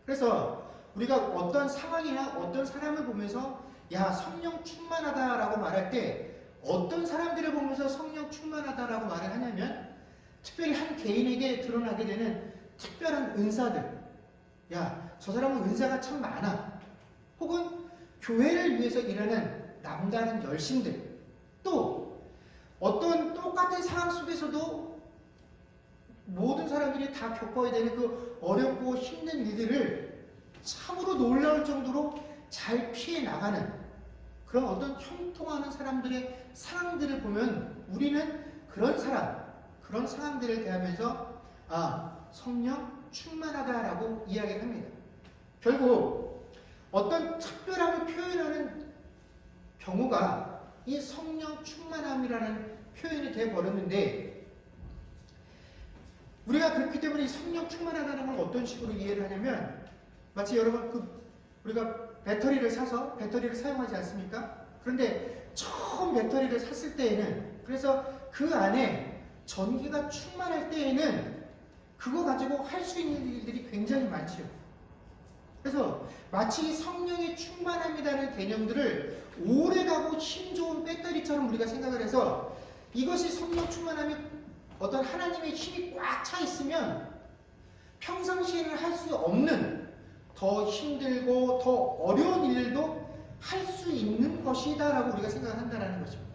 [SPEAKER 1] 그래서 우리가 어떤 상황이나 어떤 사람을 보면서 야, 성령 충만하다라고 말할 때 어떤 사람들을 보면서 성령 충만하다라고 말을 하냐면, 특별히 한 개인에게 드러나게 되는 특별한 은사들, 야, 저 사람은 은사가 참 많아, 혹은 교회를 위해서 일하는 남다른 열심들, 또 어떤 똑같은 상황 속에서도 모든 사람들이 다 겪어야 되는 그 어렵고 힘든 일들을 참으로 놀라울 정도로 잘 피해 나가는 그런 어떤 형통하는 사람들의 상황들을 보면 우리는 그런 사람, 그런 상황들을 대하면서 성령 충만하다라고 이야기를 합니다. 결국 어떤 특별함을 표현하는 경우가 이 성령 충만함이라는 표현이 되어버렸는데, 우리가 그렇기 때문에 이 성령 충만하다는 걸 어떤 식으로 이해를 하냐면, 마치 여러분 우리가 배터리를 사서 배터리를 사용하지 않습니까? 그런데 처음 배터리를 샀을 때에는, 그래서 그 안에 전기가 충만할 때에는 그거 가지고 할 수 있는 일들이 굉장히 많죠. 그래서 마치 성령의 충만함이라는 개념들을 오래가고 힘 좋은 배터리처럼 우리가 생각을 해서, 이것이 성령 충만함이 어떤 하나님의 힘이 꽉 차 있으면 평상시에는 할 수 없는 더 힘들고 더 어려운 일도 할 수 있는 것이다라고 우리가 생각을 한다는 것입니다.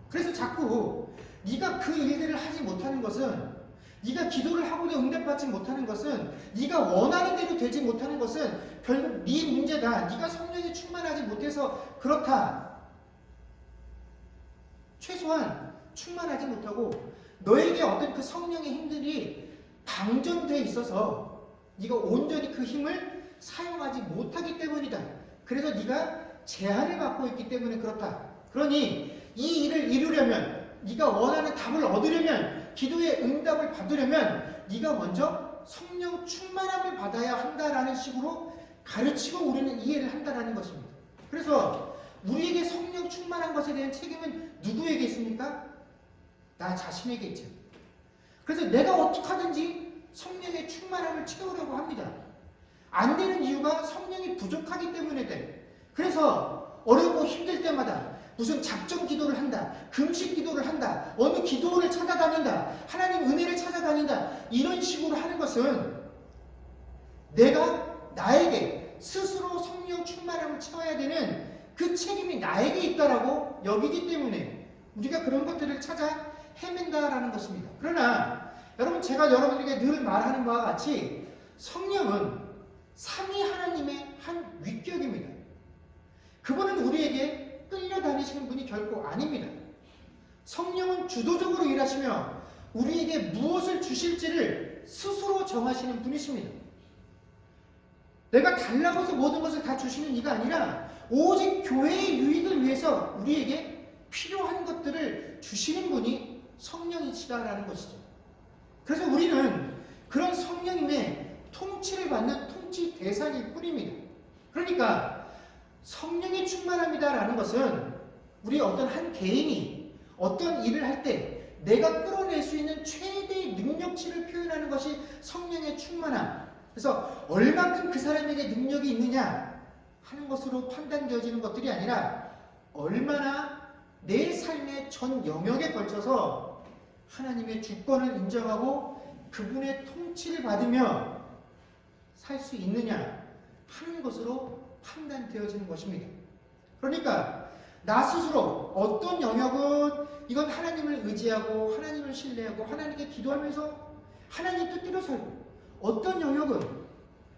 [SPEAKER 1] 그래서 자꾸 네가 그 일들을 하지 못하는 것은, 네가 기도를 하고도 응답받지 못하는 것은, 네가 원하는 대로 되지 못하는 것은 결국 네 문제다. 네가 성령이 충만하지 못해서 그렇다. 최소한 충만하지 못하고 너에게 어떤 그 성령의 힘들이 방전되어 있어서 네가 온전히 그 힘을 사용하지 못하기 때문이다. 그래서 네가 제한을 받고 있기 때문에 그렇다. 그러니 이 일을 이루려면, 네가 원하는 답을 얻으려면, 기도의 응답을 받으려면 네가 먼저 성령 충만함을 받아야 한다라는 식으로 가르치고 우리는 이해를 한다라는 것입니다. 그래서 우리에게 성령 충만한 것에 대한 책임은 누구에게 있습니까? 나 자신에게 있죠. 그래서 내가 어떻게 하든지 성령의 충만함을 채우려고 합니다. 안 되는 이유가 성령이 부족하기 때문에 돼. 그래서 어렵고 힘들 때마다 무슨 작정 기도를 한다, 금식 기도를 한다, 어느 기도원을 찾아다닌다, 하나님 은혜를 찾아다닌다, 이런 식으로 하는 것은 내가 나에게 스스로 성령 충만함을 채워야 되는 그 책임이 나에게 있다라고 여기기 때문에 우리가 그런 것들을 찾아 헤맨다라는 것입니다. 그러나 여러분, 제가 여러분에게 늘 말하는 바와 같이 성령은 삼위 하나님의 한 위격입니다. 그분은 우리에게 끌려다니시는 분이 결코 아닙니다. 성령은 주도적으로 일하시며 우리에게 무엇을 주실지를 스스로 정하시는 분이십니다. 내가 달라고 해서 모든 것을 다 주시는 이가 아니라 오직 교회의 유익을 위해서 우리에게 필요한 것들을 주시는 분이 성령이시다라는 것이죠. 그래서 우리는 그런 성령님의 통치를 받는 통치 대상일 뿐입니다. 그러니까 성령이 충만합니다라는 것은 우리 어떤 한 개인이 어떤 일을 할 때 내가 끌어낼 수 있는 최대의 능력치를 표현하는 것이 성령의 충만함. 그래서 얼만큼 그 사람에게 능력이 있느냐 하는 것으로 판단되어지는 것들이 아니라 얼마나 내 삶의 전 영역에 걸쳐서 하나님의 주권을 인정하고 그분의 통치를 받으며 살 수 있느냐 하는 것으로 판단되어지는 것입니다. 그러니까 나 스스로 어떤 영역은 이건 하나님을 의지하고 하나님을 신뢰하고 하나님께 기도하면서 하나님 뜻대로 살고, 어떤 영역은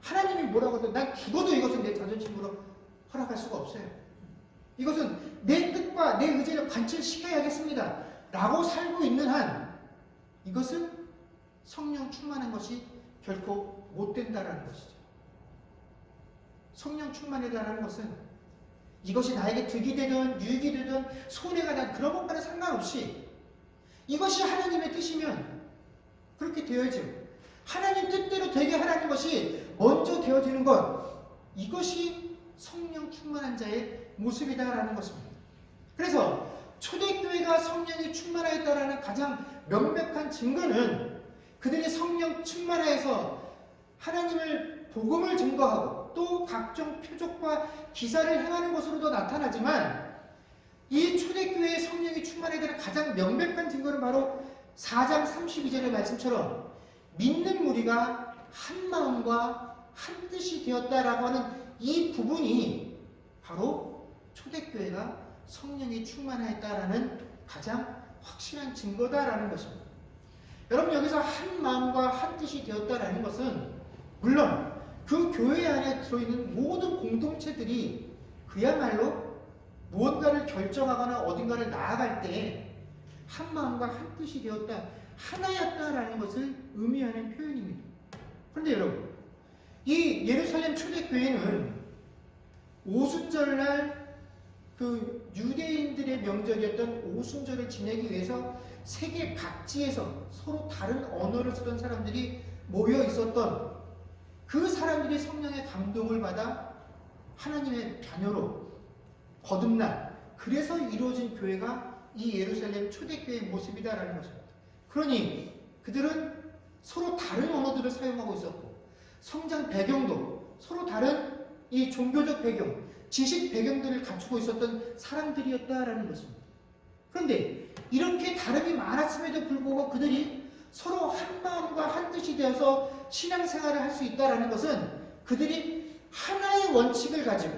[SPEAKER 1] 하나님이 뭐라고 하든 난 죽어도 이것은 내 자존심으로 허락할 수가 없어요. 이것은 내 뜻과 내 의지를 관철시켜야겠습니다 라고 살고 있는 한 이것은 성령 충만한 것이 결코 못 된다라는 것이죠. 성령 충만이라는 것은 이것이 나에게 득이 되든 유익이 되든 손해가 되든 그런 것과는 상관없이 이것이 하나님의 뜻이면 그렇게 되어야죠. 하나님 뜻대로 되게 하라는 것이 먼저 되어지는 것, 이것이 성령 충만한 자의 모습이다라는 것입니다. 그래서 초대교회가 성령이 충만하였다라는 가장 명백한 증거는 그들이 성령 충만하여서 하나님을 복음을 증거하고 또 각종 표적과 기사를 행하는 것으로도 나타나지만, 이 초대교회의 성령이 충만하였다는 가장 명백한 증거는 바로 4장 32절의 말씀처럼 믿는 무리가 한 마음과 한 뜻이 되었다라고 하는 이 부분이 바로 초대교회가 성령이 충만하였다라는 가장 확실한 증거다라는 것입니다. 여러분, 여기서 한 마음과 한 뜻이 되었다라는 것은 물론 그 교회 안에 들어있는 모든 공동체들이 그야말로 무언가를 결정하거나 어딘가를 나아갈 때 한 마음과 한 뜻이 되었다, 하나였다라는 것을 의미하는 표현입니다. 그런데 여러분, 이 예루살렘 초대교회는 오순절날 그 유대인들의 명절이었던 오순절을 지내기 위해서 세계 각지에서 서로 다른 언어를 쓰던 사람들이 모여 있었던, 그 사람들이 성령의 감동을 받아 하나님의 자녀로 거듭난, 그래서 이루어진 교회가 이 예루살렘 초대교회의 모습이다라는 것입니다. 그러니 그들은 서로 다른 언어들을 사용하고 있었고, 성장 배경도 서로 다른 이 종교적 배경, 지식 배경들을 갖추고 있었던 사람들이었다라는 것입니다. 그런데 이렇게 다름이 많았음에도 불구하고 그들이 서로 한 마음과 한 뜻이 되어서 신앙생활을 할 수 있다라는 것은 그들이 하나의 원칙을 가지고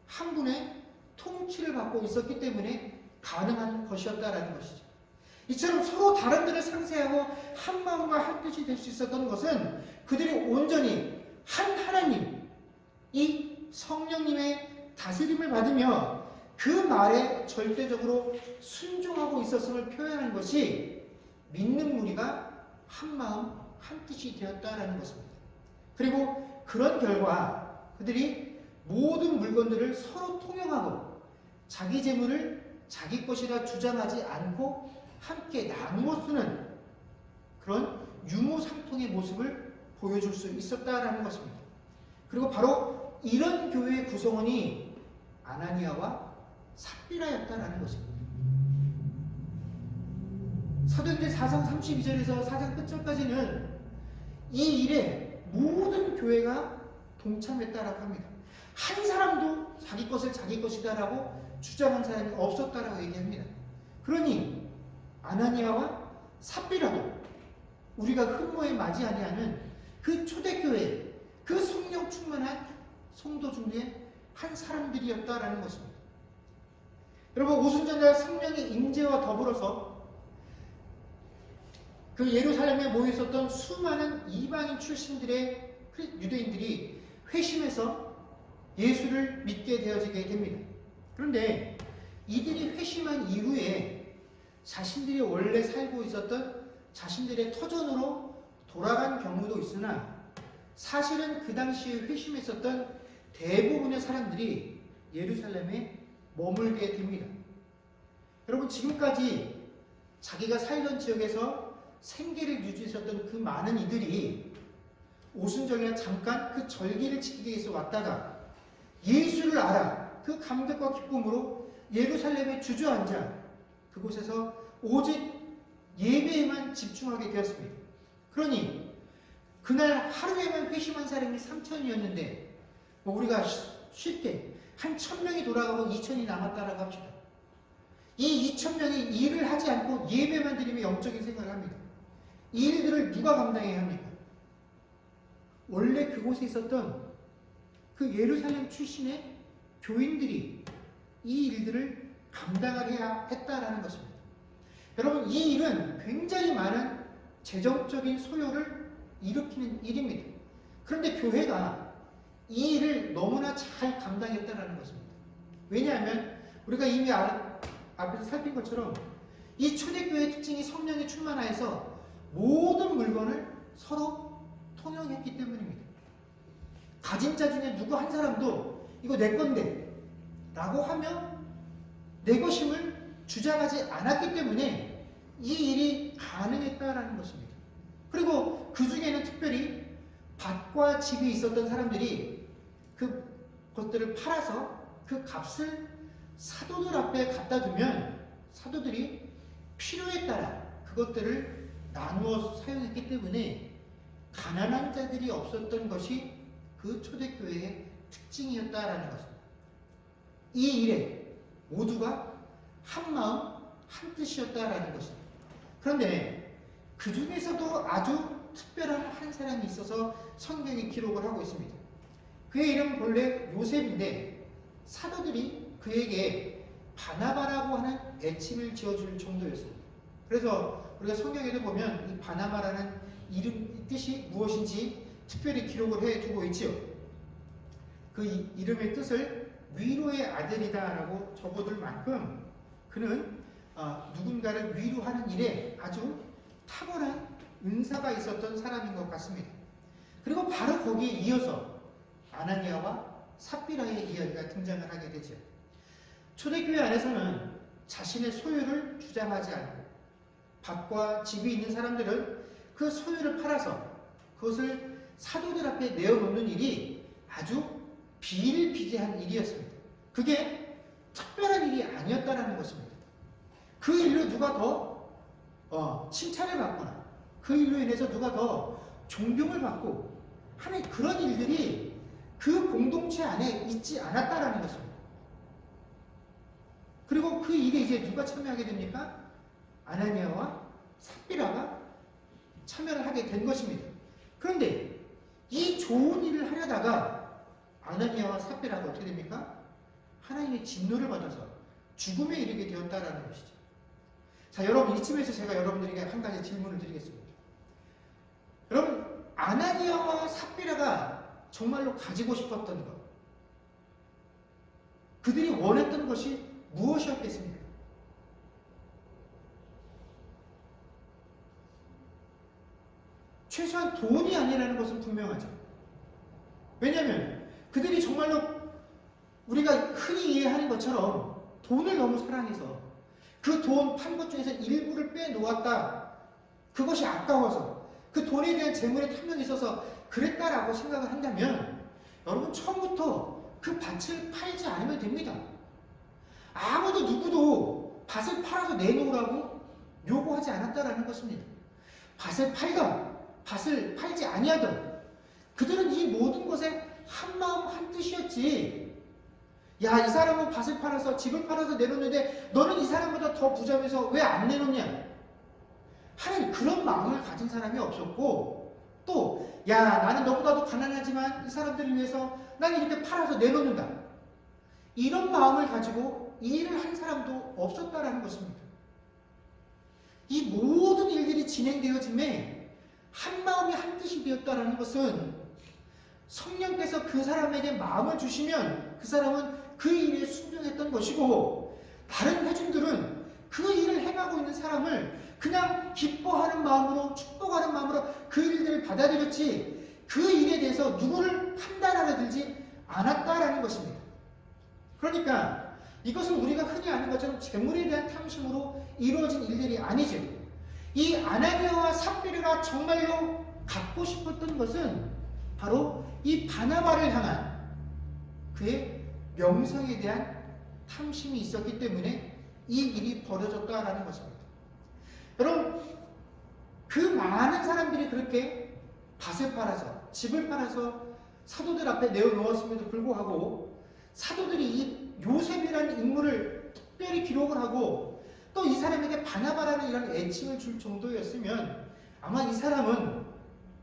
[SPEAKER 1] 한 분의 통치를 받고 있었기 때문에 가능한 것이었다라는 것이죠. 이처럼 서로 다른들을 상쇄하고 한 마음과 한 뜻이 될 수 있었던 것은 그들이 온전히 한 하나님, 이 성령님의 다스림을 받으며 그 말에 절대적으로 순종하고 있었음을 표현한 것이 믿는 무리가 한 마음 한 뜻이 되었다라는 것입니다. 그리고 그런 결과 그들이 모든 물건들을 서로 통용하고 자기 재물을 자기 것이라 주장하지 않고 함께 나누어 쓰는 그런 유무상통의 모습을 보여줄 수 있었다라는 것입니다. 그리고 바로 이런 교회의 구성원이 아나니아와 삽비라였다라는 것입니다. 사도행전 4장 32절에서 4장 끝절까지는 이 일에 모든 교회가 동참했다라고 합니다. 한 사람도 자기 것을 자기 것이다라고 주장한 사람이 없었다라고 얘기합니다. 그러니 아나니아와 삽비라도 우리가 흠모에 맞이 아니하는 그 초대교회, 그 성령 충만한 성도 중에 한 사람들이었다라는 것입니다. 여러분, 오순절날 성령의 임재와 더불어서 그 예루살렘에 모여 있었던 수많은 이방인 출신들의 유대인들이 회심해서 예수를 믿게 되어지게 됩니다. 그런데 이들이 회심한 이후에 자신들이 원래 살고 있었던 자신들의 터전으로 돌아간 경우도 있으나, 사실은 그 당시에 회심했었던 대부분의 사람들이 예루살렘에 머물게 됩니다. 여러분, 지금까지 자기가 살던 지역에서 생계를 유지했었던 그 많은 이들이 오순절날 잠깐 그 절기를 지키기 위해서 왔다가 예수를 알아 그 감격과 기쁨으로 예루살렘에 주저앉아 그곳에서 오직 예배에만 집중하게 되었습니다. 그러니 그날 하루에만 회심한 사람이 3,000이었는데 우리가 쉽게 한 1,000명이 돌아가고 2,000이 남았다라고 합시다. 이 2,000명이 일을 하지 않고 예배만 드리며 영적인 생활을 합니다. 이 일들을 누가 감당해야 합니까? 원래 그곳에 있었던 그 예루살렘 출신의 교인들이 이 일들을 감당해야 했다라는 것입니다. 여러분, 이 일은 굉장히 많은 재정적인 소요를 일으키는 일입니다. 그런데 교회가 이 일을 너무나 잘 감당했다라는 것입니다. 왜냐하면 우리가 이미 앞에서 살핀 것처럼 이 초대교회의 특징이 성령이 충만하여서 모든 물건을 서로 통용했기 때문입니다. 가진 자 중에 누구 한 사람도 이거 내 건데 라고 하며 내 것임을 주장하지 않았기 때문에 이 일이 가능했다라는 것입니다. 그리고 그 중에는 특별히 밭과 집이 있었던 사람들이 그것들을 팔아서 그 값을 사도들 앞에 갖다 두면 사도들이 필요에 따라 그것들을 나누어 사용했기 때문에 가난한 자들이 없었던 것이 그 초대교회의 특징이었다라는 것입니다. 이 일에 모두가 한 마음 한 뜻이었다라는 것입니다. 그런데 그 중에서도 아주 특별한 한 사람이 있어서 성경이 기록을 하고 있습니다. 그의 이름은 본래 요셉인데 사도들이 그에게 바나바라고 하는 애칭을 지어줄 정도였습니다. 그래서 우리가 성경에도 보면 이 바나바라는 이름 뜻이 무엇인지 특별히 기록을 해두고 있지요. 그 이름의 뜻을 위로의 아들이다 라고 적어둘 만큼 그는 누군가를 위로하는 일에 아주 탁월한 은사가 있었던 사람인 것 같습니다. 그리고 바로 거기에 이어서 아나니아와 삽비라의 이야기가 등장을 하게 되죠. 초대교회 안에서는 자신의 소유를 주장하지 않고 밭과 집이 있는 사람들은 그 소유를 팔아서 그것을 사도들 앞에 내어놓는 일이 아주 비일비재한 일이었습니다. 그게 특별한 일이 아니었다는 것입니다. 그 일로 누가 더 칭찬을 받거나 그 일로 인해서 누가 더 존경을 받고 하는 그런 일들이 그 공동체 안에 있지 않았다라는 것입니다. 그리고 그 일에 이제 누가 참여하게 됩니까? 아나니아와 삽비라가 참여를 하게 된 것입니다. 그런데 이 좋은 일을 하려다가 아나니아와 삽비라가 어떻게 됩니까? 하나님의 진노를 받아서 죽음에 이르게 되었다라는 것이죠. 자, 여러분 이쯤에서 제가 여러분들에게 한 가지 질문을 드리겠습니다. 여러분 아나니아와 삽비라가 정말로 가지고 싶었던 것, 그들이 원했던 것이 무엇이었겠습니까? 최소한 돈이 아니라는 것은 분명하죠. 왜냐하면 그들이 정말로 우리가 흔히 이해하는 것처럼 돈을 너무 사랑해서 그 돈 판 것 중에서 일부를 빼놓았다, 그것이 아까워서 그 돈에 대한 재물에 탐욕이 있어서 그랬다라고 생각을 한다면 여러분 처음부터 그 밭을 팔지 않으면 됩니다. 아무도 누구도 밭을 팔아서 내놓으라고 요구하지 않았다라는 것입니다. 밭을 팔던 밭을 팔지 아니하던 그들은 이 모든 것에 한마음 한뜻이었지. 야, 이 사람은 밭을 팔아서 집을 팔아서 내놓는데 너는 이 사람보다 더 부자면서 왜 안 내놓냐 하는 그런 마음을 가진 사람이 없었고, 또 야, 나는 너보다도 가난하지만 이 사람들을 위해서 나는 이렇게 팔아서 내놓는다, 이런 마음을 가지고 이 일을 한 사람도 없었다라는 것입니다. 이 모든 일들이 진행되어짐에 한마음이 한뜻이 되었다라는 것은 성령께서 그 사람에게 마음을 주시면 그 사람은 그 일에 순종했던 것이고, 다른 회중들은 그 일을 행하고 있는 사람을 그냥 기뻐하는 마음으로, 축복하는 마음으로 그 일들을 받아들였지 그 일에 대해서 누구를 판단하려 들지 않았다라는 것입니다. 그러니까 이것은 우리가 흔히 아는 것처럼 재물에 대한 탐심으로 이루어진 일들이 아니죠. 이 아나니아와 삽비라가 정말로 갖고 싶었던 것은 바로 이 바나바를 향한 그의 명성에 대한 탐심이 있었기 때문에 이 일이 벌어졌다라는 것입니다. 여러분, 그 많은 사람들이 그렇게 밭을 팔아서 집을 팔아서 사도들 앞에 내어놓았음에도 불구하고 사도들이 이 요셉이라는 인물을 특별히 기록을 하고 또 이 사람에게 바나바라는 이런 애칭을 줄 정도였으면 아마 이 사람은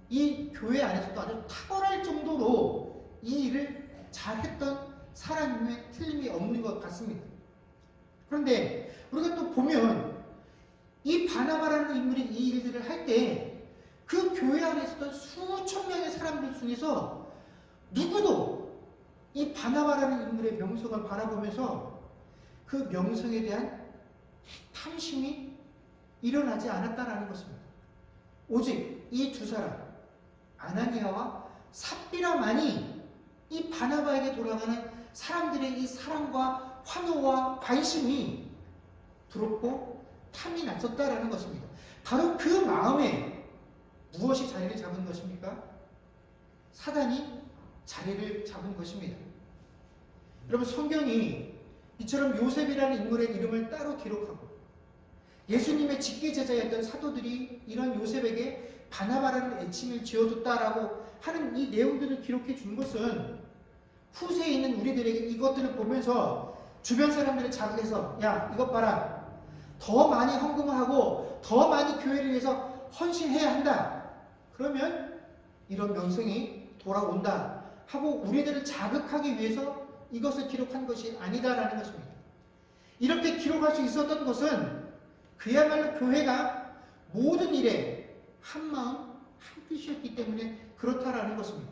[SPEAKER 1] 이 교회 안에서도 아주 탁월할 정도로 이 일을 잘했던 사람임에 틀림이 없는 것 같습니다. 그런데 우리가 또 보면 이 바나바라는 인물이 이 일들을 할 때 그 교회 안에 있었던 수천 명의 사람들 중에서 누구도 이 바나바라는 인물의 명성을 바라보면서 그 명성에 대한 탐심이 일어나지 않았다라는 것입니다. 오직 이 두 사람, 아나니아와 삽비라만이 이 바나바에게 돌아가는 사람들의 이 사랑과 환호와 관심이 부럽고 탐이 났었다라는 것입니다. 바로 그 마음에 무엇이 자리를 잡은 것입니까? 사단이 자리를 잡은 것입니다. 여러분, 성경이 이처럼 요셉이라는 인물의 이름을 따로 기록하고 예수님의 직계제자였던 사도들이 이런 요셉에게 바나바라는 애칭을 지어줬다라고 하는 이 내용들을 기록해 준 것은 후세에 있는 우리들에게 이것들을 보면서 주변 사람들을 자극해서 야, 이것 봐라, 더 많이 헌금을 하고 더 많이 교회를 위해서 헌신해야 한다, 그러면 이런 명성이 돌아온다 하고 우리들을 자극하기 위해서 이것을 기록한 것이 아니다라는 것입니다. 이렇게 기록할 수 있었던 것은 그야말로 교회가 모든 일에 한마음 한뜻이었기 때문에 그렇다라는 것입니다.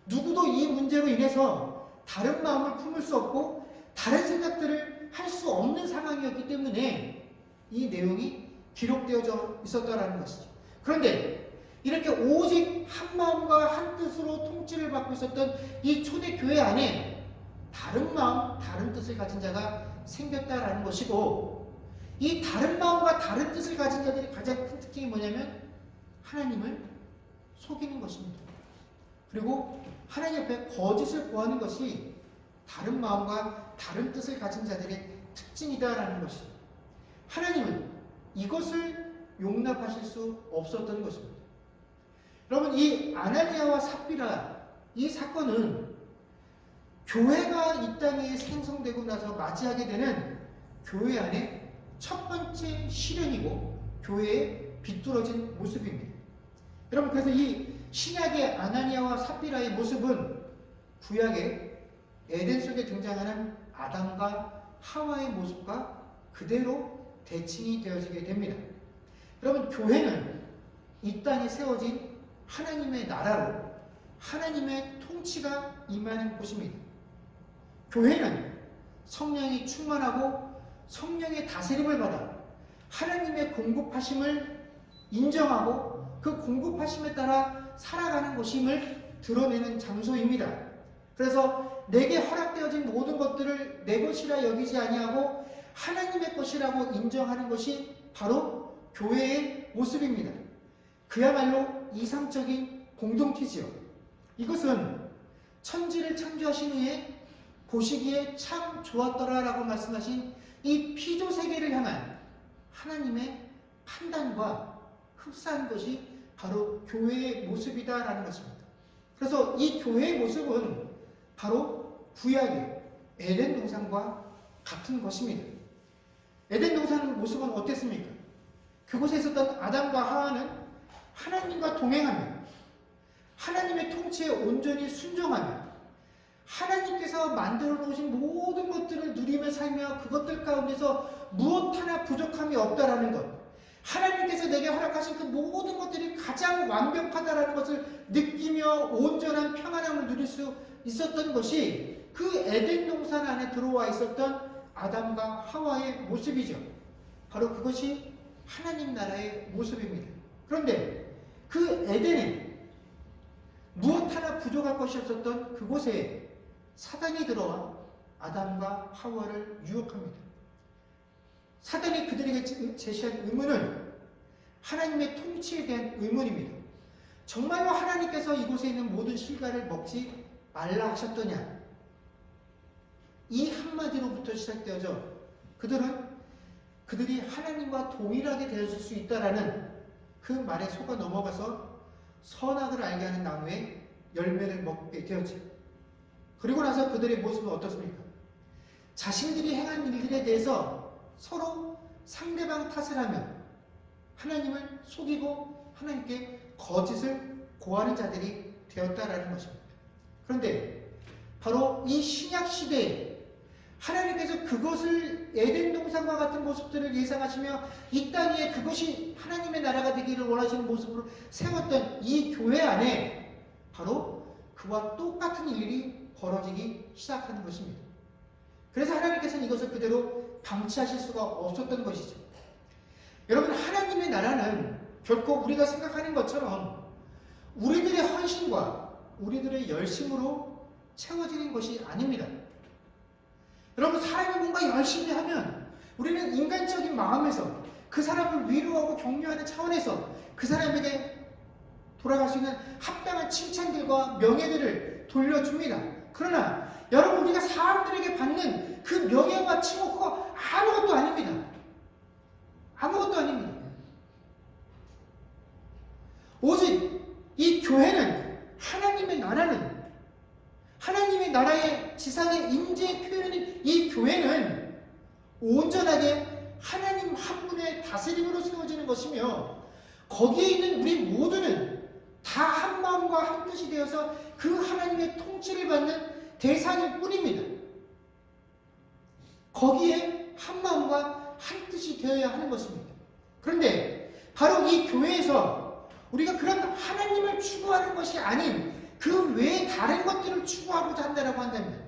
[SPEAKER 1] 누구도 이 문제로 인해서 다른 마음을 품을 수 없고 다른 생각들을 할 수 없는 상황이었기 때문에 이 내용이 기록되어져 있었다라는 것이죠. 그런데 이렇게 오직 한 마음과 한 뜻으로 통치를 받고 있었던 이 초대교회 안에 다른 마음, 다른 뜻을 가진 자가 생겼다라는 것이고, 이 다른 마음과 다른 뜻을 가진 자들의 가장 큰 특징이 뭐냐면 하나님을 속이는 것입니다. 그리고 하나님 앞에 거짓을 구하는 것이 다른 마음과 다른 뜻을 가진 자들의 특징이다라는 것이죠. 하나님은 이것을 용납하실 수 없었던 것입니다. 여러분, 이 아나니아와 삽비라 이 사건은 교회가 이 땅에 생성되고 나서 맞이하게 되는 교회 안에 첫 번째 시련이고 교회의 비뚤어진 모습입니다. 여러분, 그래서 이 신약의 아나니아와 삽비라의 모습은 구약의 에덴 속에 등장하는 아담과 하와의 모습과 그대로 대칭이 되어지게 됩니다. 여러분, 교회는 이 땅에 세워진 하나님의 나라로 하나님의 통치가 임하는 곳입니다. 교회는 성령이 충만하고 성령의 다스림을 받아 하나님의 공급하심을 인정하고 그 공급하심에 따라 살아가는 것임을 드러내는 장소입니다. 그래서 내게 허락되어진 모든 것들을 내 것이라 여기지 아니하고 하나님의 것이라고 인정하는 것이 바로 교회의 모습입니다. 그야말로 이상적인 공동체지요. 이것은 천지를 창조하신 후에 보시기에 참 좋았더라라고 말씀하신 이 피조 세계를 향한 하나님의 판단과 흡사한 것이 바로 교회의 모습이다라는 것입니다. 그래서 이 교회의 모습은 바로 구약의 에덴 동산과 같은 것입니다. 에덴 동산 모습은 어땠습니까? 그곳에 있었던 아담과 하와는 하나님과 동행하며 하나님의 통치에 온전히 순종하며 하나님께서 만들어 놓으신 모든 것들을 누리며 살며 그것들 가운데서 무엇 하나 부족함이 없다라는 것, 하나님께서 내게 허락하신 그 모든 것들이 가장 완벽하다라는 것을 느끼며 온전한 평안함을 누릴 수 있었던 것이 그 에덴 동산 안에 들어와 있었던 아담과 하와의 모습이죠. 바로 그것이 하나님 나라의 모습입니다. 그런데 그 에덴에 무엇 하나 부족할 것이 없었던 그곳에 사단이 들어와 아담과 하와를 유혹합니다. 사단이 그들에게 제시한 의문은 하나님의 통치에 대한 의문입니다. 정말로 하나님께서 이곳에 있는 모든 실과를 먹지 말라 하셨더냐? 이 한마디로부터 시작되어져 그들이 하나님과 동일하게 되어질 수 있다라는 그 말에 속아 넘어가서 선악을 알게 하는 나무의 열매를 먹게 되었죠. 그리고 나서 그들의 모습은 어떻습니까? 자신들이 행한 일들에 대해서 서로 상대방 탓을 하며 하나님을 속이고 하나님께 거짓을 고하는 자들이 되었다라는 것입니다. 그런데 바로 이 신약 시대에 하나님께서 그것을 에덴 동산과 같은 모습들을 예상하시며 이 땅 위에 그것이 하나님의 나라가 되기를 원하시는 모습으로 세웠던 이 교회 안에 바로 그와 똑같은 일이 벌어지기 시작하는 것입니다. 그래서 하나님께서는 이것을 그대로 방치하실 수가 없었던 것이죠. 여러분, 하나님의 나라는 결코 우리가 생각하는 것처럼 우리들의 헌신과 우리들의 열심으로 채워지는 것이 아닙니다. 여러분, 사람이 뭔가 열심히 하면 우리는 인간적인 마음에서 그 사람을 위로하고 격려하는 차원에서 그 사람에게 돌아갈 수 있는 합당한 칭찬들과 명예들을 돌려줍니다. 그러나 여러분, 우리가 사람들에게 받는 그 명예와 칭호, 그거 아무것도 아닙니다. 아무것도 아닙니다. 오직 이 교회는, 하나님의 나라는, 하나님의 나라의 지상의 임재의 표현인 이 교회는 온전하게 하나님 한 분의 다스림으로 세워지는 것이며, 거기에 있는 우리 모두는 다 한 마음과 한 뜻이 되어서 그 하나님의 통치를 받는 대상일 뿐입니다. 거기에 한 마음과 한 뜻이 되어야 하는 것입니다. 그런데 바로 이 교회에서 우리가 그런 하나님을 추구하는 것이 아닌 그 외에 다른 것들을 추구하고자 한다고 한다면,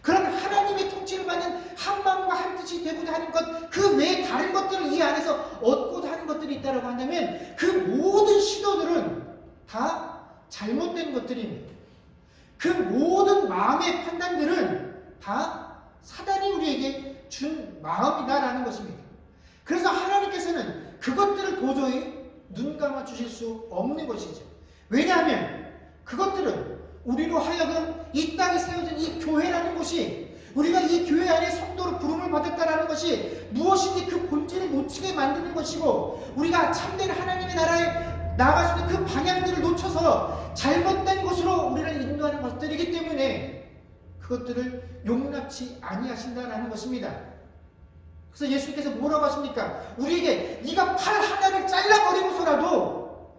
[SPEAKER 1] 그런 하나님의 통치를 받는 한 마음과 한 뜻이 되고자 하는 것, 그 외에 다른 것들을 이 안에서 얻고자 하는 것들이 있다고 한다면 그 모든 시도들은 다 잘못된 것들입니다. 그 모든 마음의 판단들은 다 사단이 우리에게 준 마음이다라는 것입니다. 그래서 하나님께서는 그것들을 도저히 눈 감아 주실 수 없는 것이죠. 왜냐하면 그것들은 우리로 하여금 이 땅에 세워진 이 교회라는 것이, 우리가 이 교회 안에 성도로 부름을 받았다라는 것이 무엇인지 그 본질을 놓치게 만드는 것이고, 우리가 참된 하나님의 나라에 나아갈 수 있는 그 방향들을 놓쳐서 잘못된 곳으로 우리를 인도하는 것들이기 때문에 그것들을 용납치 아니하신다라는 것입니다. 그래서 예수님께서 뭐라고 하십니까? 우리에게 네가 팔 하나를 잘라버리고서라도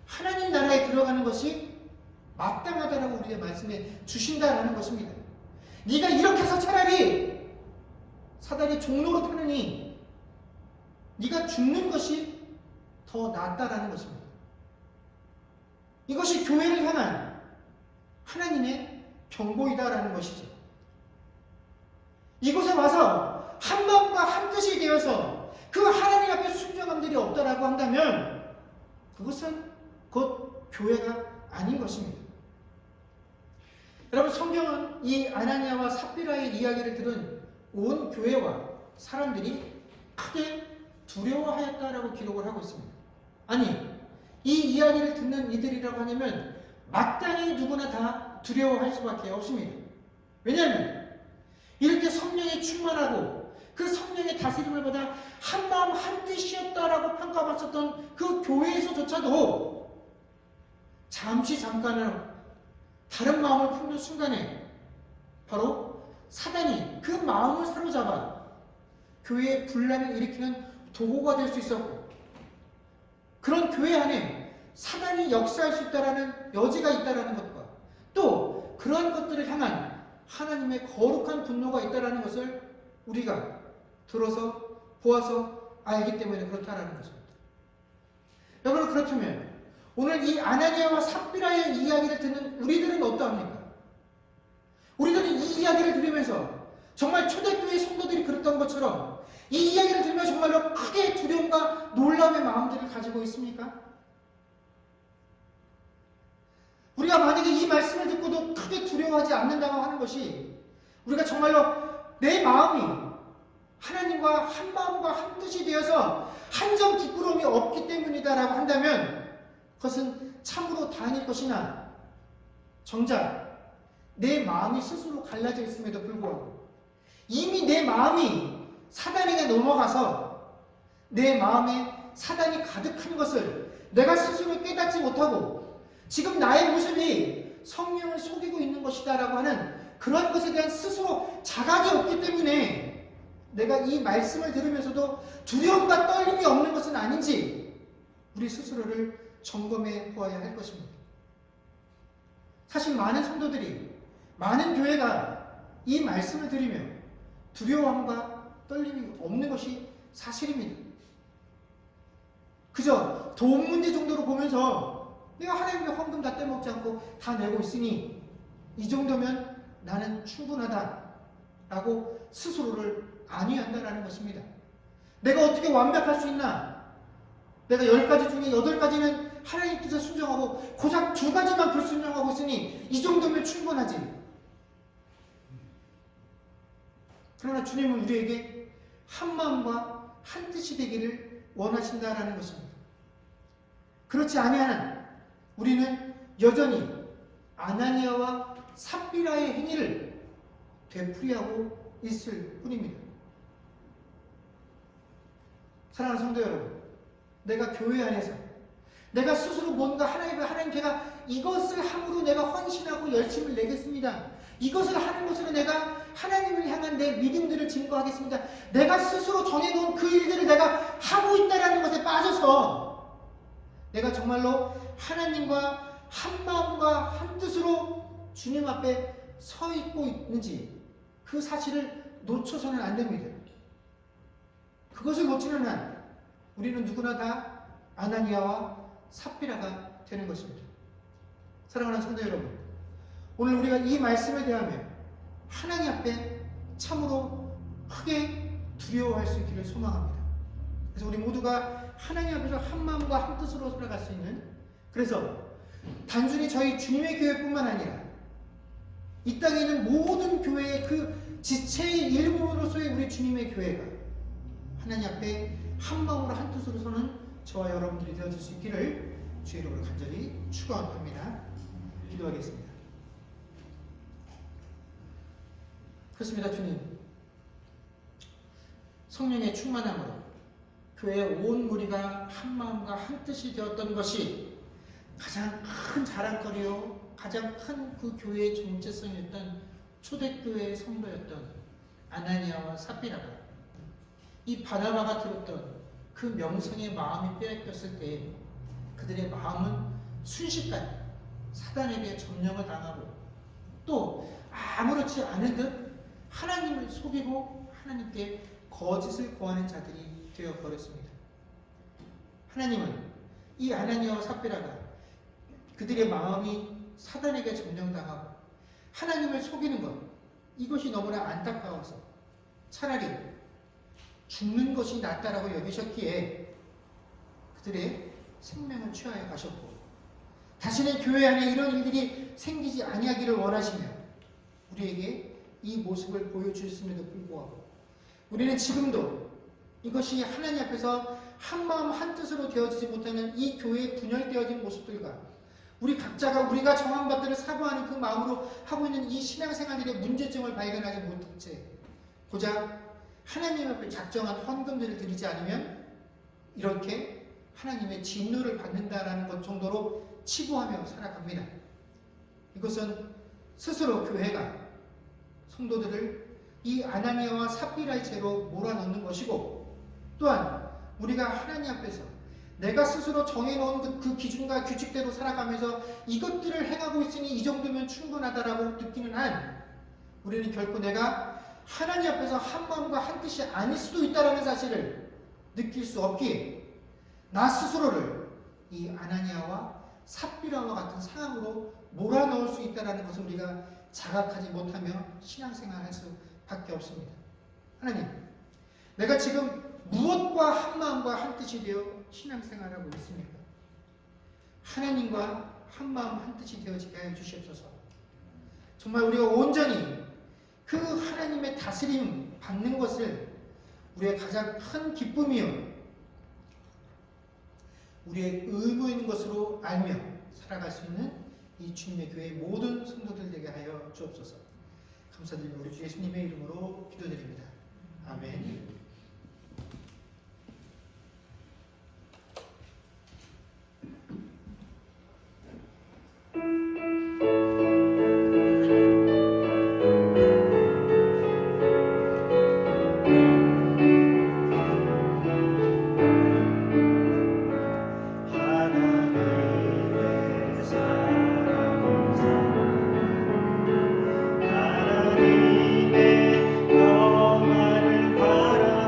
[SPEAKER 1] 하나님 나라에 들어가는 것이 마땅하다라고 우리에게 말씀해 주신다라는 것입니다. 네가 이렇게 해서 차라리 사단의 종로로 타느니 네가 죽는 것이 더 낫다라는 것입니다. 이것이 교회를 향한 하나님의 경고이다라는 것이죠. 이곳에 와서 한 마음과 한 뜻이 되어서 그 하나님 앞에 순종함들이 없다라고 한다면 그것은 곧 교회가 아닌 것입니다. 여러분, 성경은 이 아나니아와 삽비라의 이야기를 들은 온 교회와 사람들이 크게 두려워하였다라고 기록을 하고 있습니다. 아니, 이 이야기를 듣는 이들이라고 하냐면 마땅히 누구나 다 두려워할 수밖에 없습니다. 왜냐하면 이렇게 성령에 충만하고 그 성령의 다스림을 받아 한 마음 한 뜻이었다라고 평가받았던 그 교회에서조차도 잠깐은 다른 마음을 품는 순간에 바로 사단이 그 마음을 사로잡아 교회에 분란을 일으키는 도구가 될 수 있었고, 그런 교회 안에 사단이 역사할 수 있다라는 여지가 있다라는 것과 또 그러한 것들을 향한 하나님의 거룩한 분노가 있다라는 것을 우리가 들어서 보아서 알기 때문에 그렇다라는 것입니다. 여러분, 그렇다면 오늘 이 아나니아와 삽비라의 이야기를 듣는 우리들은 어떠합니까? 우리들은 이 이야기를 들으면서 정말 초대교회 성도들이 그랬던 것처럼 이 이야기를 들으면 정말로 크게 두려움과 놀라움의 마음들을 가지고 있습니까? 우리가 만약에 이 말씀을 듣고도 크게 두려워하지 않는다고 하는 것이 우리가 정말로 내 마음이 하나님과 한 마음과 한 뜻이 되어서 한 점 부끄러움이 없기 때문이다라고 한다면 그것은 참으로 다행일 것이나, 정작 내 마음이 스스로 갈라져 있음에도 불구하고 이미 내 마음이 사단에게 넘어가서 내 마음에 사단이 가득한 것을 내가 스스로 깨닫지 못하고 지금 나의 모습이 성령을 속이고 있는 것이다라고 하는 그런 것에 대한 스스로 자각이 없기 때문에 내가 이 말씀을 들으면서도 두려움과 떨림이 없는 것은 아닌지 우리 스스로를 점검해 보아야 할 것입니다. 사실 많은 성도들이, 많은 교회가 이 말씀을 들으며 두려움과 떨림이 없는 것이 사실입니다. 그저 돈 문제 정도로 보면서 내가 하나님의 헌금 다 떼먹지 않고 다 내고 있으니 이 정도면 나는 충분하다라고 스스로를 안위한다라는 것입니다. 내가 어떻게 완벽할 수 있나? 내가 10가지 중에 8가지는 하나님 뜻에 순종하고 고작 2가지만 불순종하고 있으니 이 정도면 충분하지. 그러나 주님은 우리에게 한 마음과 한 뜻이 되기를 원하신다라는 것입니다. 그렇지 아니하는 우리는 여전히 아나니아와 삽비라의 행위를 되풀이하고 있을 뿐입니다. 사랑하는 성도 여러분, 내가 교회 안에서 내가 스스로 뭔가 하나님 제가 이것을 함으로 내가 헌신하고 열심을 내겠습니다. 이것을 하는 것으로 내가 하나님을 향한 내 믿음들을 증거하겠습니다. 내가 스스로 정해놓은 그 일들을 내가 하고 있다는 것에 빠져서 내가 정말로 하나님과 한 마음과 한 뜻으로 주님 앞에 서 있고 있는지 그 사실을 놓쳐서는 안 됩니다. 그것을 놓치는 한 우리는 누구나 다 아나니아와 삽비라가 되는 것입니다. 사랑하는 성도 여러분, 오늘 우리가 이 말씀을 대하며 하나님 앞에 참으로 크게 두려워할 수 있기를 소망합니다. 그래서 우리 모두가 하나님 앞에서 한 마음과 한 뜻으로 살아갈 수 있는, 그래서 단순히 저희 주님의 교회뿐만 아니라 이 땅에 있는 모든 교회의 그 지체의 일부로서의 우리 주님의 교회가 하나님 앞에 한 마음으로 한 뜻으로 서는 저와 여러분들이 되어질 수 있기를 주의 이름으로 간절히 축원합니다. 기도하겠습니다. 그렇습니다. 주님, 성령의 충만함으로 교회의 온 무리가 한 마음과 한 뜻이 되었던 것이 가장 큰 자랑거리요, 가장 큰 그 교회의 정체성이었던 초대교회의 성도였던 아나니아와 삽비라가 이 바나바가 들었던 그 명성의 마음이 빼앗겼을 때 그들의 마음은 순식간에 사단에게 점령을 당하고 또 아무렇지 않은 듯 하나님을 속이고 하나님께 거짓을 고하는 자들이 되어버렸습니다. 하나님은 이 아나니아와 삽비라가 그들의 마음이 사단에게 점령당하고 하나님을 속이는 것, 이것이 너무나 안타까워서 차라리 죽는 것이 낫다라고 여기셨기에 그들의 생명을 취하여 가셨고, 다시는 교회 안에 이런 일들이 생기지 아니하기를 원하시며 우리에게 이 모습을 보여주셨음에도 불구하고 우리는 지금도 이것이 하나님 앞에서 한마음 한뜻으로 되어지지 못하는 이 교회의 분열되어진 모습들과 우리 각자가 우리가 정한 것들을 사고하는 그 마음으로 하고 있는 이 신앙생활들의 문제점을 발견하지 못한 채 고작 하나님 앞에 작정한 헌금들을 드리지 않으면 이렇게 하나님의 진노를 받는다라는 것 정도로 치부하며 살아갑니다. 이것은 스스로 교회가 성도들을 이 아나니아와 삽비라의 죄로 몰아넣는 것이고, 또한 우리가 하나님 앞에서 내가 스스로 정해놓은 그 기준과 규칙대로 살아가면서 이것들을 행하고 있으니 이 정도면 충분하다라고 느끼는 한 우리는 결코 내가 하나님 앞에서 한 마음과 한 뜻이 아닐 수도 있다는 사실을 느낄 수 없기에 나 스스로를 이 아나니아와 삽비라와 같은 상황으로 몰아넣을 수 있다는 것을 우리가 자각하지 못하며 신앙생활할 수밖에 없습니다. 하나님, 내가 지금 무엇과 한 마음과 한 뜻이 되어 신앙생활하고 있습니까? 하나님과 한 마음 한 뜻이 되어지게 하여 주시옵소서. 정말 우리가 온전히 그 하나님의 다스림 받는 것을 우리의 가장 큰 기쁨이요 우리의 의무인 것으로 알며 살아갈 수 있는 이 주님의 교회의 모든 성도들 되게 하여 주옵소서. 감사드리며 우리 주 예수님의 이름으로 기도드립니다. 아멘.
[SPEAKER 2] 하나님의 평화를 바라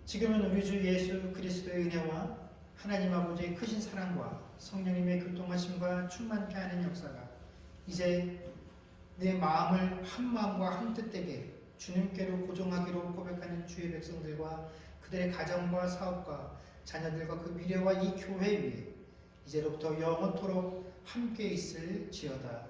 [SPEAKER 1] 지금은 우리 주 예수 그리스도의 은혜와 하나님 아버지의 크신 사랑과 성령님의 교통하심과 충만케 하는 역사가 이제 내 마음을 한 마음과 한 뜻되게 주님께로 고정하기로 고백하는 주의 백성들과 그들의 가정과 사업과 자녀들과 그 미래와 이 교회 위에 이제로부터 영원토록 함께 있을지어다.